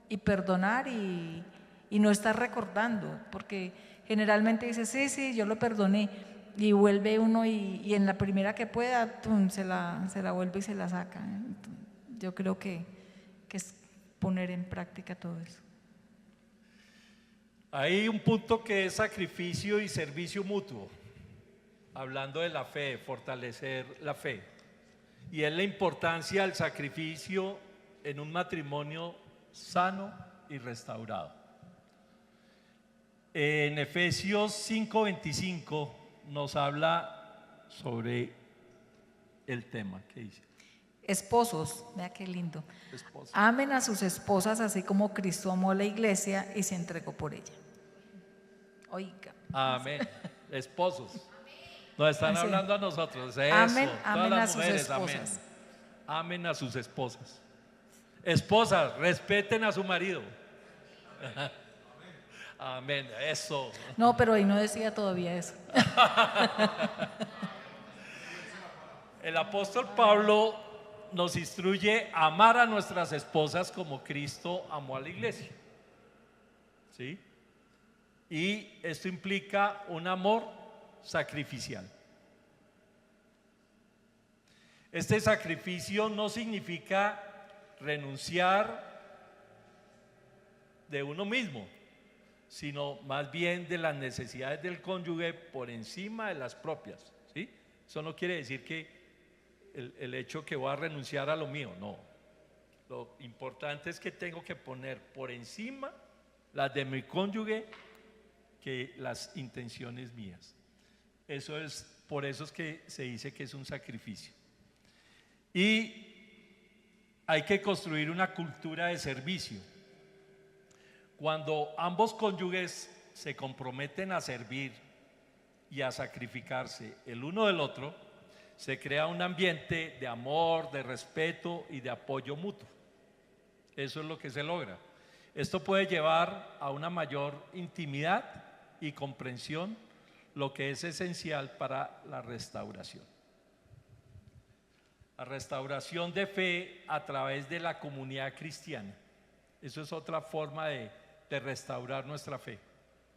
y perdonar y no estar recordando, porque generalmente dice, sí, yo lo perdoné, y vuelve uno y en la primera que pueda, se la vuelve y se la saca. Yo creo que es poner en práctica todo eso. Hay un punto que es sacrificio y servicio mutuo. hablando de la fe, fortalecer la fe. Y es la importancia del sacrificio en un matrimonio sano y restaurado. En Efesios 5:25 nos habla sobre el tema que dice. Esposos, vea qué lindo. Esposa. Amen a sus esposas así como Cristo amó a la iglesia y se entregó por ella. Oiga. Amén. Esposos. Nos están Así. hablando a nosotros. Eso. Amen, Todas amen las a sus mujeres, esposas. Amén. Amen a sus esposas. Esposas, respeten a su marido. Amén. Eso. No, pero ahí no decía todavía eso. El apóstol Pablo nos instruye a amar a nuestras esposas como Cristo amó a la iglesia. ¿Sí? Y esto implica un amor sacrificial. Este sacrificio no significa renunciar de uno mismo, sino más bien de las necesidades del cónyuge por encima de las propias. ¿Sí? Eso no quiere decir que el hecho que voy a renunciar a lo mío, no. Lo importante es que tengo que poner por encima las de mi cónyuge que las intenciones mías. Eso es, por eso es que se dice que es un sacrificio. Y hay que construir una cultura de servicio. Cuando ambos cónyuges se comprometen a servir y a sacrificarse el uno del otro, se crea un ambiente de amor, de respeto y de apoyo mutuo. Eso es lo que se logra. Esto puede llevar a una mayor intimidad y comprensión, lo que es esencial para la restauración. La restauración de fe a través de la comunidad cristiana. Eso es otra forma de restaurar nuestra fe.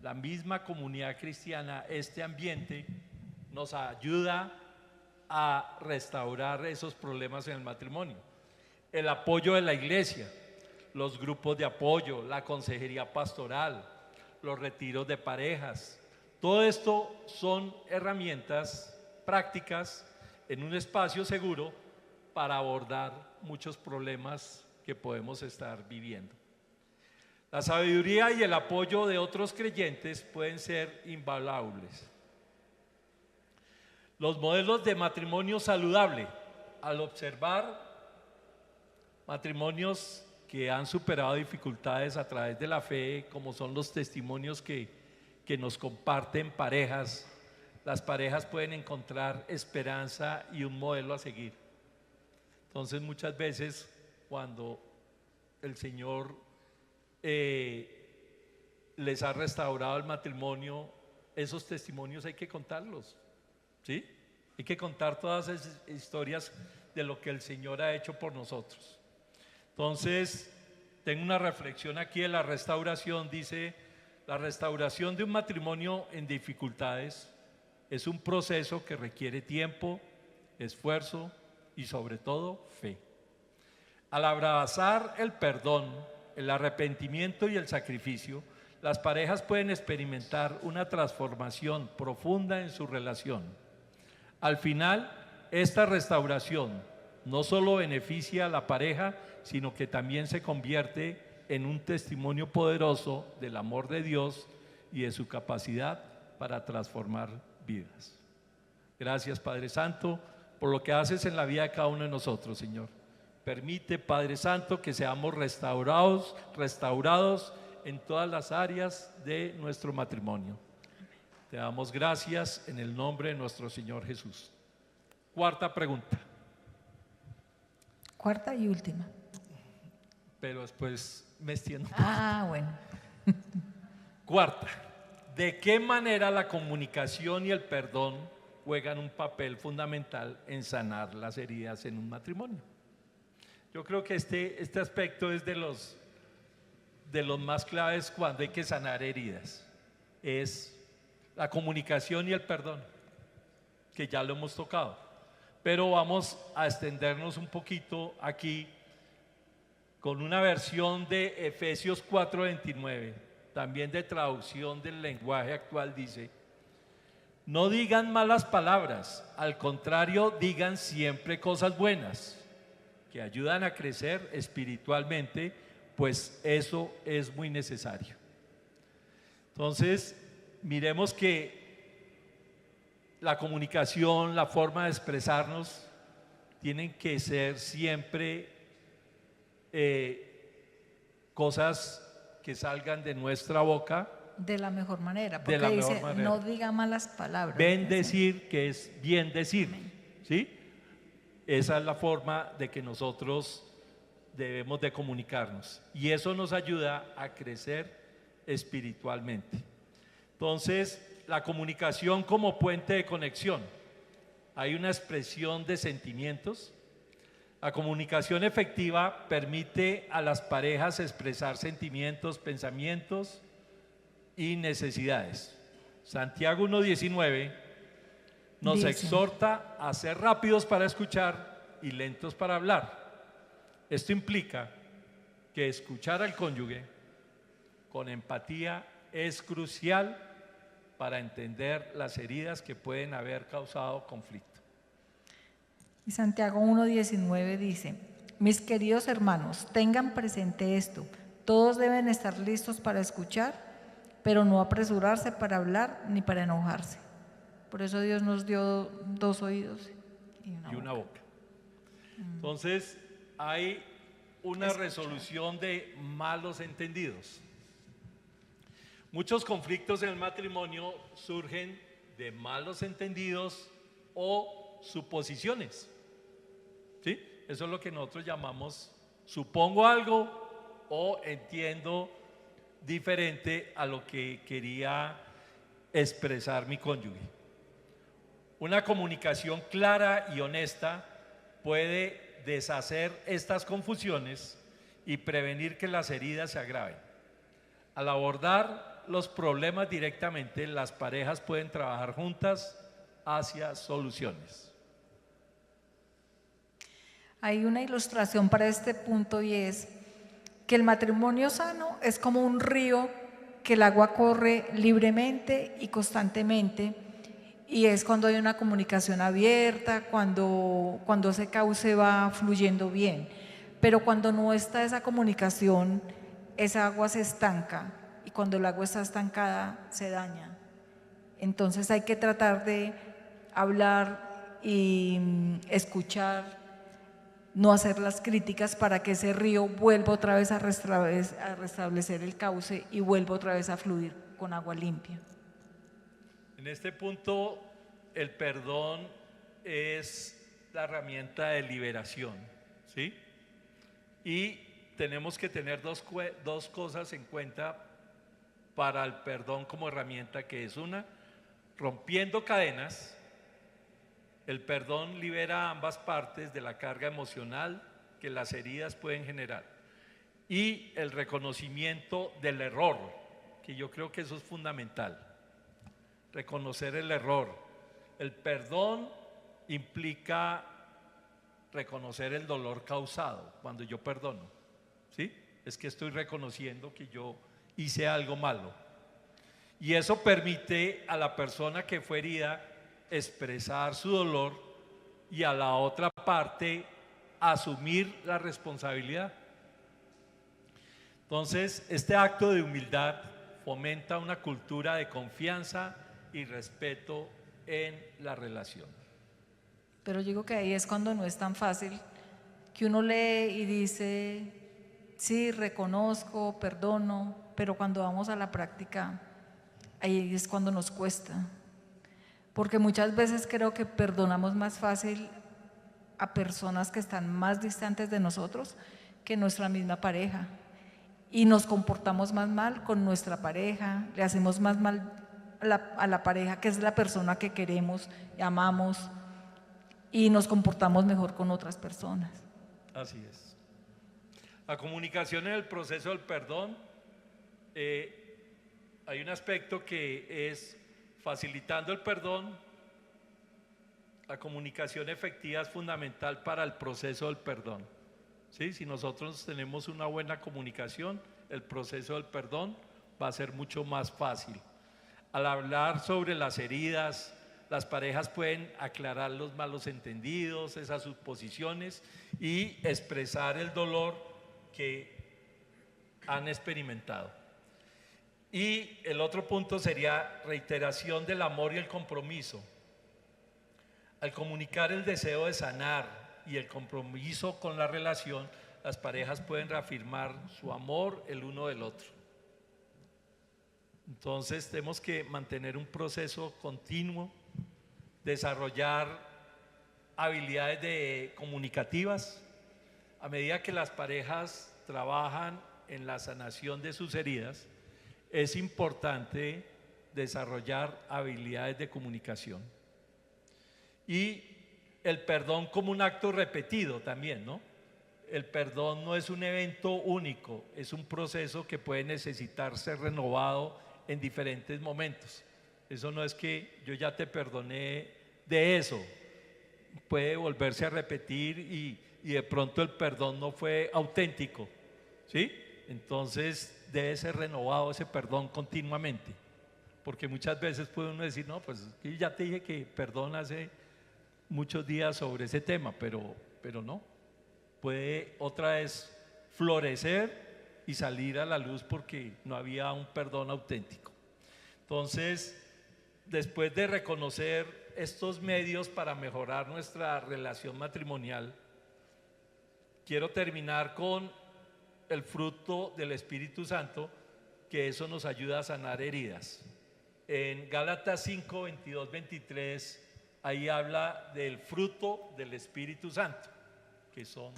La misma comunidad cristiana, este ambiente, nos ayuda a restaurar esos problemas en el matrimonio. El apoyo de la iglesia, los grupos de apoyo, la consejería pastoral, los retiros de parejas, todo esto son herramientas prácticas en un espacio seguro para abordar muchos problemas que podemos estar viviendo. La sabiduría y el apoyo de otros creyentes pueden ser invaluables. Los modelos de matrimonio saludable, al observar matrimonios que han superado dificultades a través de la fe, como son los testimonios que nos comparten parejas, las parejas pueden encontrar esperanza y un modelo a seguir. Entonces muchas veces cuando el Señor les ha restaurado el matrimonio, esos testimonios hay que contarlos, ¿sí? Hay que contar todas esas historias de lo que el Señor ha hecho por nosotros. Entonces, tengo una reflexión aquí de la restauración. Dice, la restauración de un matrimonio en dificultades es un proceso que requiere tiempo, esfuerzo y sobre todo fe. Al abrazar el perdón, el arrepentimiento y el sacrificio, las parejas pueden experimentar una transformación profunda en su relación. Al final, esta restauración no solo beneficia a la pareja, sino que también se convierte en un testimonio poderoso del amor de Dios y de su capacidad para transformar vidas. Gracias, Padre Santo, por lo que haces en la vida de cada uno de nosotros, Señor. Permite, Padre Santo, que seamos restaurados en todas las áreas de nuestro matrimonio. Te damos gracias en el nombre de nuestro Señor Jesús. Cuarta pregunta. Cuarta y última. Pero después me extiendo. Bueno. Cuarta. ¿De qué manera la comunicación y el perdón juegan un papel fundamental en sanar las heridas en un matrimonio? Yo creo que este aspecto es de los más claves cuando hay que sanar heridas. Es la comunicación y el perdón, que ya lo hemos tocado. Pero vamos a extendernos un poquito aquí con una versión de Efesios 4:29, también de traducción del lenguaje actual, dice: No digan malas palabras, al contrario, digan siempre cosas buenas que ayudan a crecer espiritualmente, pues eso es muy necesario. Entonces, miremos que la comunicación, la forma de expresarnos, tienen que ser siempre cosas que salgan de nuestra boca De la mejor manera, porque de la dice, mejor manera. no diga malas palabras. Bendecir, que es bien decir, ¿sí? Esa es la forma de que nosotros debemos de comunicarnos y eso nos ayuda a crecer espiritualmente. Entonces, la comunicación como puente de conexión. Hay una expresión de sentimientos. La comunicación efectiva permite a las parejas expresar sentimientos, pensamientos y necesidades. Santiago 1:19 nos Dice. exhorta a ser rápidos para escuchar y lentos para hablar. Esto implica que escuchar al cónyuge con empatía es crucial para entender las heridas que pueden haber causado conflicto. Y Santiago 1:19 dice, mis queridos hermanos, tengan presente esto, todos deben estar listos para escuchar, pero no apresurarse para hablar ni para enojarse. Por eso Dios nos dio 2 oídos y una boca. Entonces, hay una resolución de malos entendidos. Muchos conflictos en el matrimonio surgen de malos entendidos o suposiciones. ¿Sí? Eso es lo que nosotros llamamos supongo algo o entiendo diferente a lo que quería expresar mi cónyuge. Una comunicación clara y honesta puede deshacer estas confusiones y prevenir que las heridas se agraven. Al abordar los problemas directamente, las parejas pueden trabajar juntas hacia soluciones. Hay una ilustración para este punto y es que el matrimonio sano es como un río que el agua corre libremente y constantemente y es cuando hay una comunicación abierta, cuando ese cauce va fluyendo bien. Pero cuando no está esa comunicación, esa agua se estanca y cuando el agua está estancada se daña. Entonces hay que tratar de hablar y escuchar, no hacer las críticas para que ese río vuelva otra vez a restablecer el cauce y vuelva otra vez a fluir con agua limpia. En este punto, el perdón es la herramienta de liberación, ¿sí? Y tenemos que tener dos cosas en cuenta para el perdón como herramienta, que es una, rompiendo cadenas. El perdón libera a ambas partes de la carga emocional que las heridas pueden generar. Y el reconocimiento del error, que yo creo que eso es fundamental. Reconocer el error. El perdón implica reconocer el dolor causado cuando yo perdono, ¿sí? Es que estoy reconociendo que yo hice algo malo. Y eso permite a la persona que fue herida expresar su dolor y a la otra parte asumir la responsabilidad. Entonces, este acto de humildad fomenta una cultura de confianza y respeto en la relación. Pero yo digo que ahí es cuando no es tan fácil, que uno lee y dice, sí, reconozco, perdono, pero cuando vamos a la práctica, ahí es cuando nos cuesta. Porque muchas veces creo que perdonamos más fácil a personas que están más distantes de nosotros que nuestra misma pareja. Y nos comportamos más mal con nuestra pareja, le hacemos más mal a la pareja que es la persona que queremos y amamos, y nos comportamos mejor con otras personas. Así es. La comunicación en el proceso del perdón, hay un aspecto que es facilitando el perdón. La comunicación efectiva es fundamental para el proceso del perdón. ¿Sí? Si nosotros tenemos una buena comunicación, el proceso del perdón va a ser mucho más fácil. Al hablar sobre las heridas, las parejas pueden aclarar los malos entendidos, esas suposiciones y expresar el dolor que han experimentado. Y el otro punto sería reiteración del amor y el compromiso. Al comunicar el deseo de sanar y el compromiso con la relación, las parejas pueden reafirmar su amor el uno del otro. Entonces tenemos que mantener un proceso continuo, desarrollar habilidades comunicativas. A medida que las parejas trabajan en la sanación de sus heridas, es importante desarrollar habilidades de comunicación. Y el perdón como un acto repetido también, ¿no? El perdón no es un evento único, es un proceso que puede necesitar ser renovado en diferentes momentos. Eso no es que yo ya te perdoné de eso, puede volverse a repetir y de pronto el perdón no fue auténtico, ¿sí? Entonces debe ser renovado ese perdón continuamente, porque muchas veces puede uno decir, no, pues ya te dije que perdón hace muchos días sobre ese tema, pero no, puede otra vez florecer y salir a la luz porque no había un perdón auténtico. Entonces, después de reconocer estos medios para mejorar nuestra relación matrimonial, quiero terminar con el fruto del Espíritu Santo, que eso nos ayuda a sanar heridas. En Gálatas 5, 22, 23, ahí habla del fruto del Espíritu Santo, que son...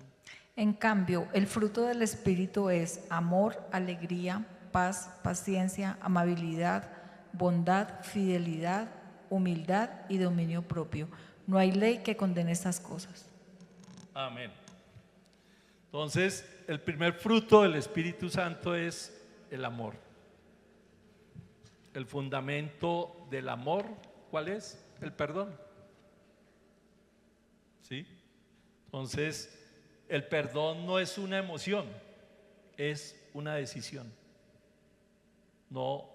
En cambio, el fruto del Espíritu es amor, alegría, paz, paciencia, amabilidad, bondad, fidelidad, humildad y dominio propio. No hay ley que condene estas cosas. Amén. Entonces, el primer fruto del Espíritu Santo es el amor. El fundamento del amor, ¿cuál es? El perdón. ¿Sí? Entonces, el perdón no es una emoción, es una decisión. No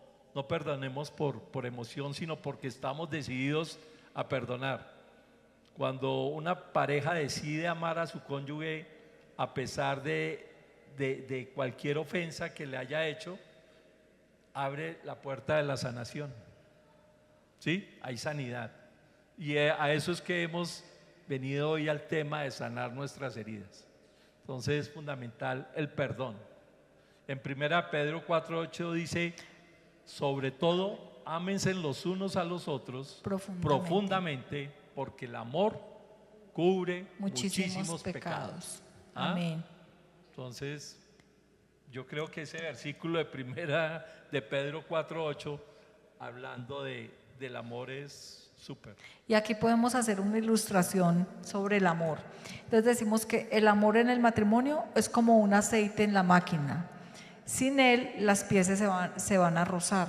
perdonemos por emoción, sino porque estamos decididos a perdonar. Cuando una pareja decide amar a su cónyuge a pesar de cualquier ofensa que le haya hecho, abre la puerta de la sanación. ¿Sí? Hay sanidad. Y a eso es que hemos venido hoy al tema de sanar nuestras heridas. Entonces es fundamental el perdón. En 1 Pedro 4:8 dice, sobre todo, ámense los unos a los otros profundamente, porque el amor cubre muchísimos pecados. ¿Ah? Amén. Entonces, yo creo que ese versículo de Pedro 4:8, hablando del amor, es súper. Y aquí podemos hacer una ilustración sobre el amor. Entonces decimos que el amor en el matrimonio es como un aceite en la máquina. Sin él, las piezas se van a rozar,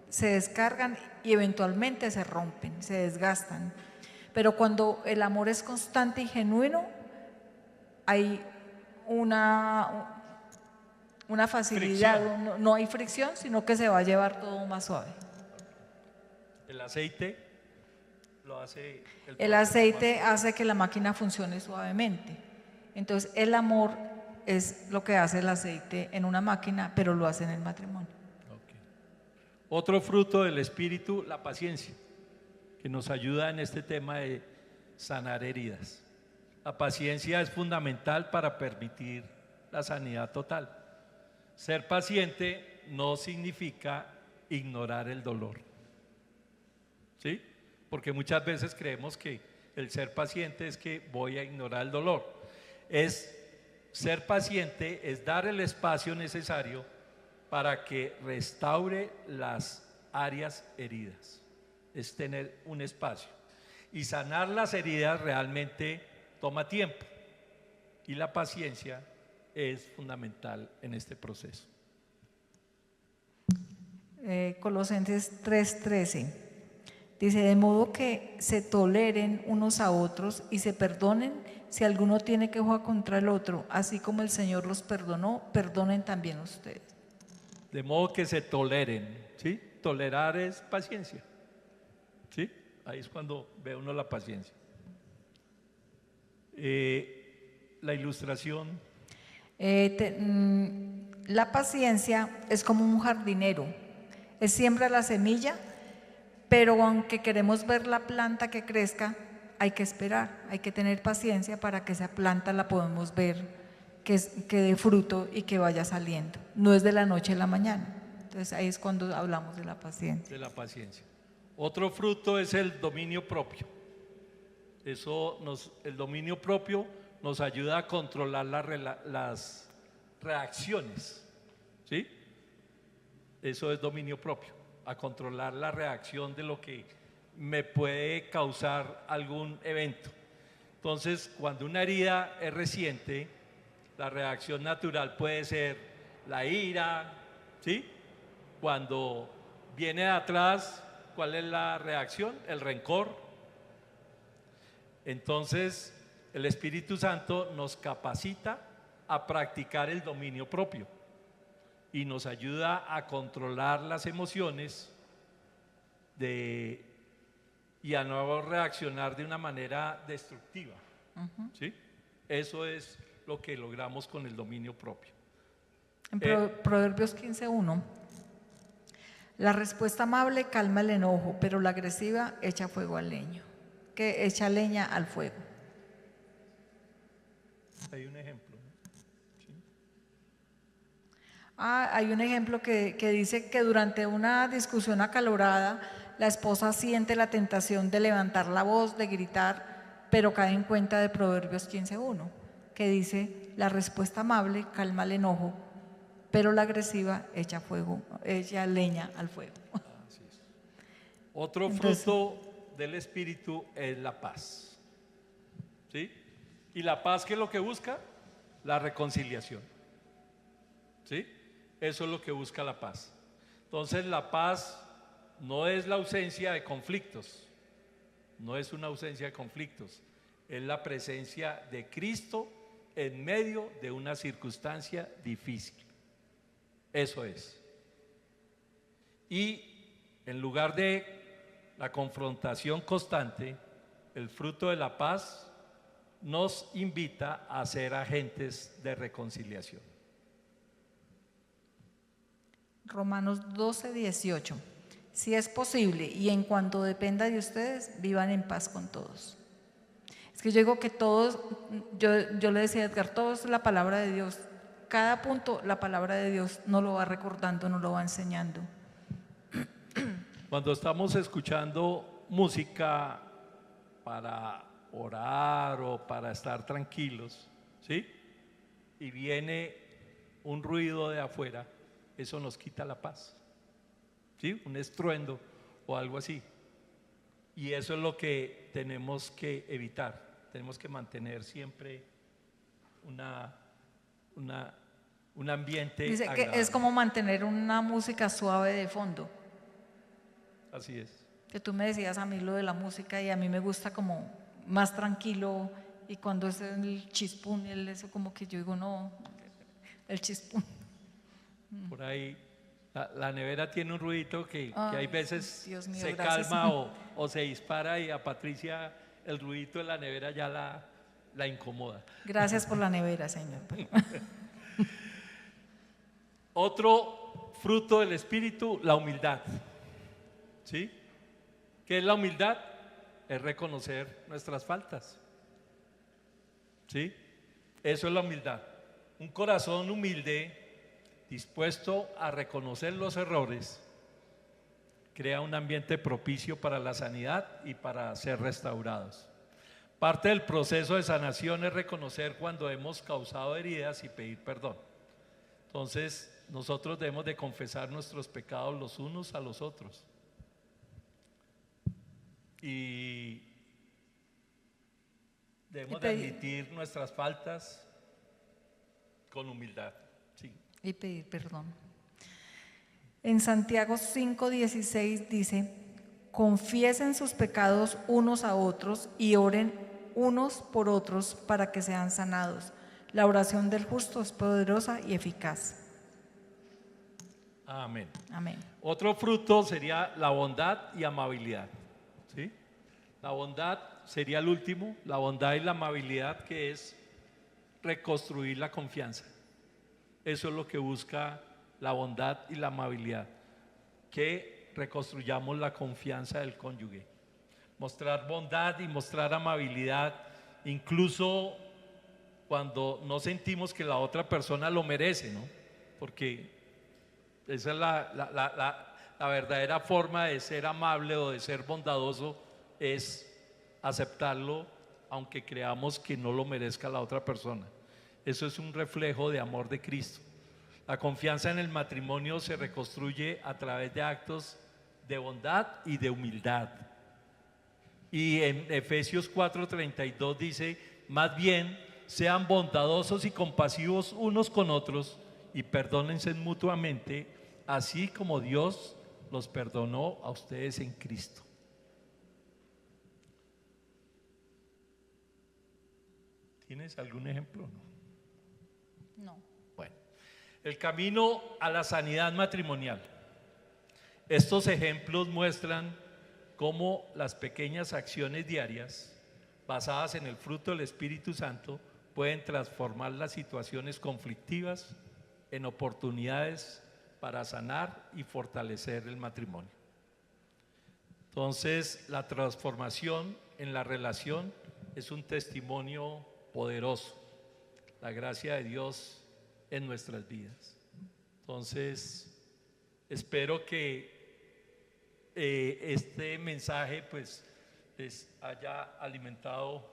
se descargan y eventualmente se rompen, se desgastan. Pero cuando el amor es constante y genuino, hay una facilidad, no hay fricción, sino que se va a llevar todo más suave. El aceite lo hace. El aceite hace que la máquina funcione suavemente. Entonces, el amor es lo que hace el aceite en una máquina, pero lo hace en el matrimonio. Okay. Otro fruto del Espíritu, la paciencia, que nos ayuda en este tema de sanar heridas. La paciencia es fundamental para permitir la sanidad total. Ser paciente no significa ignorar el dolor. ¿Sí? Porque muchas veces creemos que el ser paciente es que voy a ignorar el dolor. Ser paciente es dar el espacio necesario para que restaure las áreas heridas. Es tener un espacio. Y sanar las heridas realmente toma tiempo. Y la paciencia es fundamental en este proceso. Colosenses 3:13 dice, de modo que se toleren unos a otros y se perdonen si alguno tiene queja contra el otro, así como el Señor los perdonó, perdonen también ustedes. De modo que se toleren, ¿sí? tolerar es paciencia. ¿Sí? Ahí es cuando ve uno la paciencia. La ilustración. La paciencia es como un jardinero. Él siembra la semilla, pero aunque queremos ver la planta que crezca, hay que esperar, hay que tener paciencia para que esa planta la podamos ver, que dé fruto y que vaya saliendo. No es de la noche a la mañana. Entonces ahí es cuando hablamos de la paciencia. De la paciencia. Otro fruto es el dominio propio. El dominio propio nos ayuda a controlar las reacciones. ¿Sí? Eso es dominio propio, a controlar la reacción de lo que me puede causar algún evento. Entonces, cuando una herida es reciente, la reacción natural puede ser la ira, ¿sí? Cuando viene de atrás, ¿cuál es la reacción? El rencor. Entonces, el Espíritu Santo nos capacita a practicar el dominio propio y nos ayuda a controlar las emociones y a no reaccionar de una manera destructiva. ¿Sí? Eso es lo que logramos con el dominio propio. En Proverbios 15:1, la respuesta amable calma el enojo, pero la agresiva echa fuego al leño, que echa leña al fuego. Hay un ejemplo, ¿no? ¿Sí? Hay un ejemplo que dice que durante una discusión acalorada, la esposa siente la tentación de levantar la voz, de gritar, pero cae en cuenta de Proverbios 15:1, que dice, la respuesta amable calma el enojo, pero la agresiva echa leña al fuego. Así es. Otro fruto del Espíritu es la paz. ¿Sí? ¿Y la paz qué es lo que busca? La reconciliación. ¿Sí? Eso es lo que busca la paz. Entonces la paz no es la ausencia de conflictos, no es una ausencia de conflictos, es la presencia de Cristo en medio de una circunstancia difícil. Eso es. Y en lugar de la confrontación constante, el fruto de la paz nos invita a ser agentes de reconciliación. Romanos 12:18. Si es posible y en cuanto dependa de ustedes, vivan en paz con todos. Es que yo digo que todos, yo le decía a Edgar, todo es la palabra de Dios. Cada punto la palabra de Dios nos lo va recordando, nos lo va enseñando. Cuando estamos escuchando música para orar o para estar tranquilos, ¿sí? Y viene un ruido de afuera, eso nos quita la paz. ¿Sí? Un estruendo o algo así. Y eso es lo que tenemos que evitar. Tenemos que mantener siempre un ambiente Dice agradable. que es como mantener una música suave de fondo. Así es. Que tú me decías a mí lo de la música y a mí me gusta como más tranquilo, y cuando es el chispún, eso como que yo digo no, el chispún. Por ahí la nevera tiene un ruidito que hay veces Dios mío, se gracias. calma o se dispara, y a Patricia el ruidito de la nevera ya la incomoda. Gracias por la nevera, Señor. Otro fruto del Espíritu, la humildad. ¿Sí? ¿Qué es la humildad? Es reconocer nuestras faltas. ¿Sí? Eso es la humildad. Un corazón humilde, dispuesto a reconocer los errores, crea un ambiente propicio para la sanidad y para ser restaurados. Parte del proceso de sanación es reconocer cuando hemos causado heridas y pedir perdón. Entonces, nosotros debemos de confesar nuestros pecados los unos a los otros. Y debemos de admitir nuestras faltas con humildad. Sí. Y pedir perdón. En Santiago 5:16 dice, confiesen sus pecados unos a otros y oren unos por otros para que sean sanados. La oración del justo es poderosa y eficaz. Amén. Amén. Otro fruto sería la bondad y amabilidad. ¿Sí? La bondad sería el último, la bondad y la amabilidad, que es reconstruir la confianza. Eso es lo que busca la bondad y la amabilidad, que reconstruyamos la confianza del cónyuge. Mostrar bondad y mostrar amabilidad, incluso cuando no sentimos que la otra persona lo merece, ¿no? Porque esa es la verdadera forma de ser amable o de ser bondadoso, es aceptarlo aunque creamos que no lo merezca la otra persona. Eso es un reflejo de amor de Cristo. La confianza en el matrimonio se reconstruye a través de actos de bondad y de humildad. Y en Efesios 4:32 dice: más bien sean bondadosos y compasivos unos con otros y perdónense mutuamente, así como Dios los perdonó a ustedes en Cristo. ¿Tienes algún ejemplo? No. Bueno, el camino a la sanidad matrimonial. Estos ejemplos muestran cómo las pequeñas acciones diarias, basadas en el fruto del Espíritu Santo, pueden transformar las situaciones conflictivas en oportunidades para sanar y fortalecer el matrimonio. Entonces, la transformación en la relación es un testimonio poderoso, la gracia de Dios en nuestras vidas. Entonces, espero que este mensaje pues les haya alimentado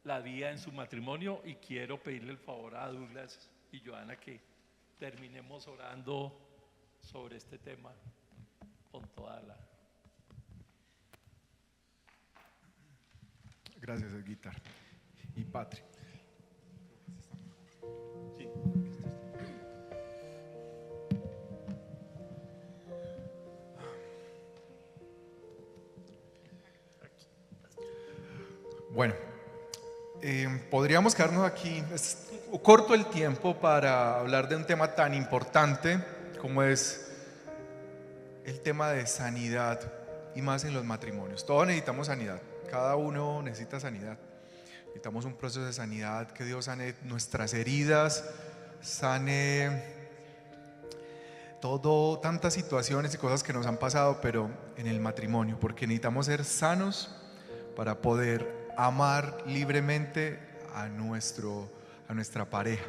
la vida en su matrimonio, y quiero pedirle el favor a Douglas y Joana que terminemos orando sobre este tema con toda la... Gracias, Guitar y Patri. Sí. Bueno, podríamos quedarnos aquí. Es corto el tiempo para hablar de un tema tan importante como es el tema de sanidad, y más en los matrimonios. Todos necesitamos sanidad, cada uno necesita sanidad. Necesitamos un proceso de sanidad, que Dios sane nuestras heridas, sane todo, tantas situaciones y cosas que nos han pasado, pero en el matrimonio, porque necesitamos ser sanos para poder amar libremente a nuestra pareja.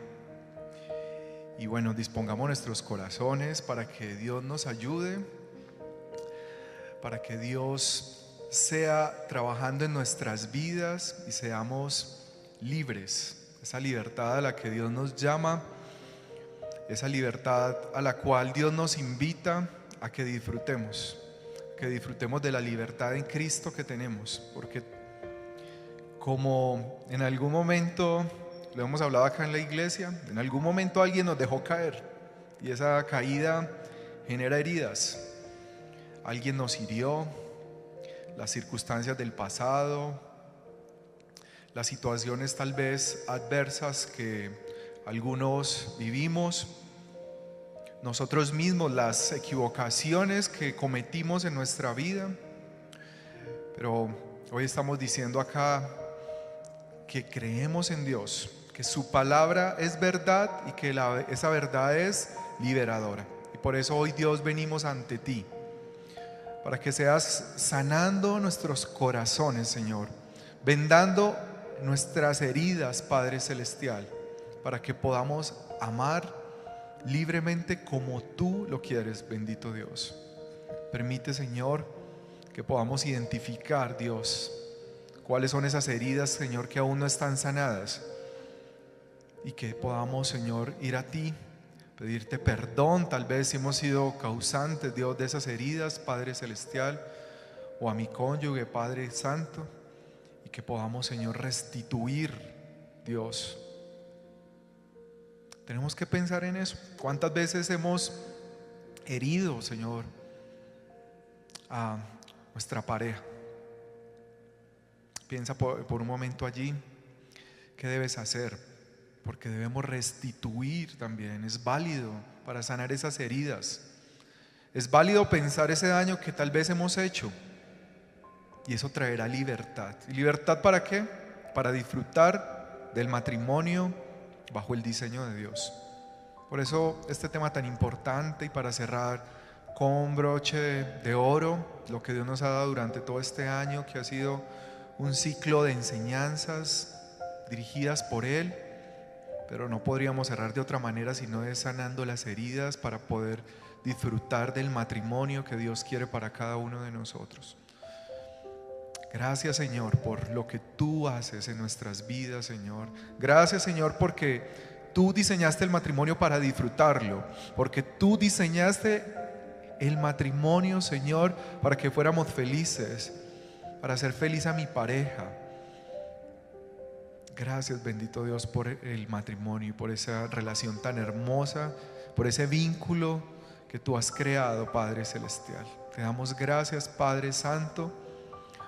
Y bueno, dispongamos nuestros corazones para que Dios nos ayude, para que Dios sea trabajando en nuestras vidas y seamos libres. Esa libertad a la que Dios nos llama, esa libertad a la cual Dios nos invita a que disfrutemos de la libertad en Cristo que tenemos, porque como en algún momento lo hemos hablado acá en la iglesia, en algún momento alguien nos dejó caer y esa caída genera heridas. Alguien nos hirió, las circunstancias del pasado, las situaciones tal vez adversas que algunos vivimos, nosotros mismos, las equivocaciones que cometimos en nuestra vida. Pero hoy estamos diciendo acá que creemos en Dios, que su palabra es verdad y que esa verdad es liberadora. Y por eso hoy, Dios, venimos ante ti para que seas sanando nuestros corazones, Señor, vendando nuestras heridas, Padre Celestial, para que podamos amar libremente como tú lo quieres, bendito Dios. Permite, Señor, que podamos identificar, Dios, cuáles son esas heridas, Señor, que aún no están sanadas, y que podamos, Señor, ir a ti, pedirte perdón, tal vez si hemos sido causantes, Dios, de esas heridas, Padre Celestial, o a mi cónyuge, Padre Santo, y que podamos, Señor, restituir, Dios. Tenemos que pensar en eso. ¿Cuántas veces hemos herido, Señor, a nuestra pareja? Piensa por un momento allí, ¿qué debes hacer porque debemos restituir también. Es válido para sanar esas heridas. Es válido pensar ese daño que tal vez hemos hecho, y eso traerá libertad. ¿Y libertad para qué? Para disfrutar del matrimonio bajo el diseño de Dios. Por eso este tema tan importante, y para cerrar con broche de oro, lo que Dios nos ha dado durante todo este año, que ha sido un ciclo de enseñanzas dirigidas por Él, pero no podríamos cerrar de otra manera sino de sanando las heridas para poder disfrutar del matrimonio que Dios quiere para cada uno de nosotros. Gracias, Señor, por lo que tú haces en nuestras vidas, Señor. Gracias, Señor, porque tú diseñaste el matrimonio para disfrutarlo, porque tú diseñaste el matrimonio, Señor, para que fuéramos felices, para hacer feliz a mi pareja. Gracias, bendito Dios, por el matrimonio y por esa relación tan hermosa, por ese vínculo que tú has creado, Padre Celestial. Te damos gracias, Padre Santo,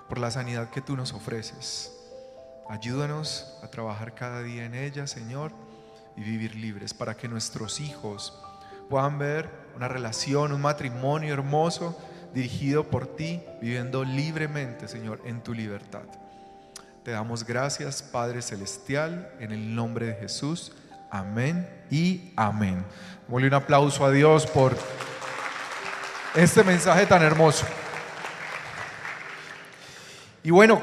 por la sanidad que tú nos ofreces. Ayúdanos a trabajar cada día en ella, Señor, y vivir libres para que nuestros hijos puedan ver una relación, un matrimonio hermoso dirigido por ti, viviendo libremente, Señor, en tu libertad. Te damos gracias, Padre Celestial, en el nombre de Jesús. Amén y amén. Démosle un aplauso a Dios por este mensaje tan hermoso. Y bueno,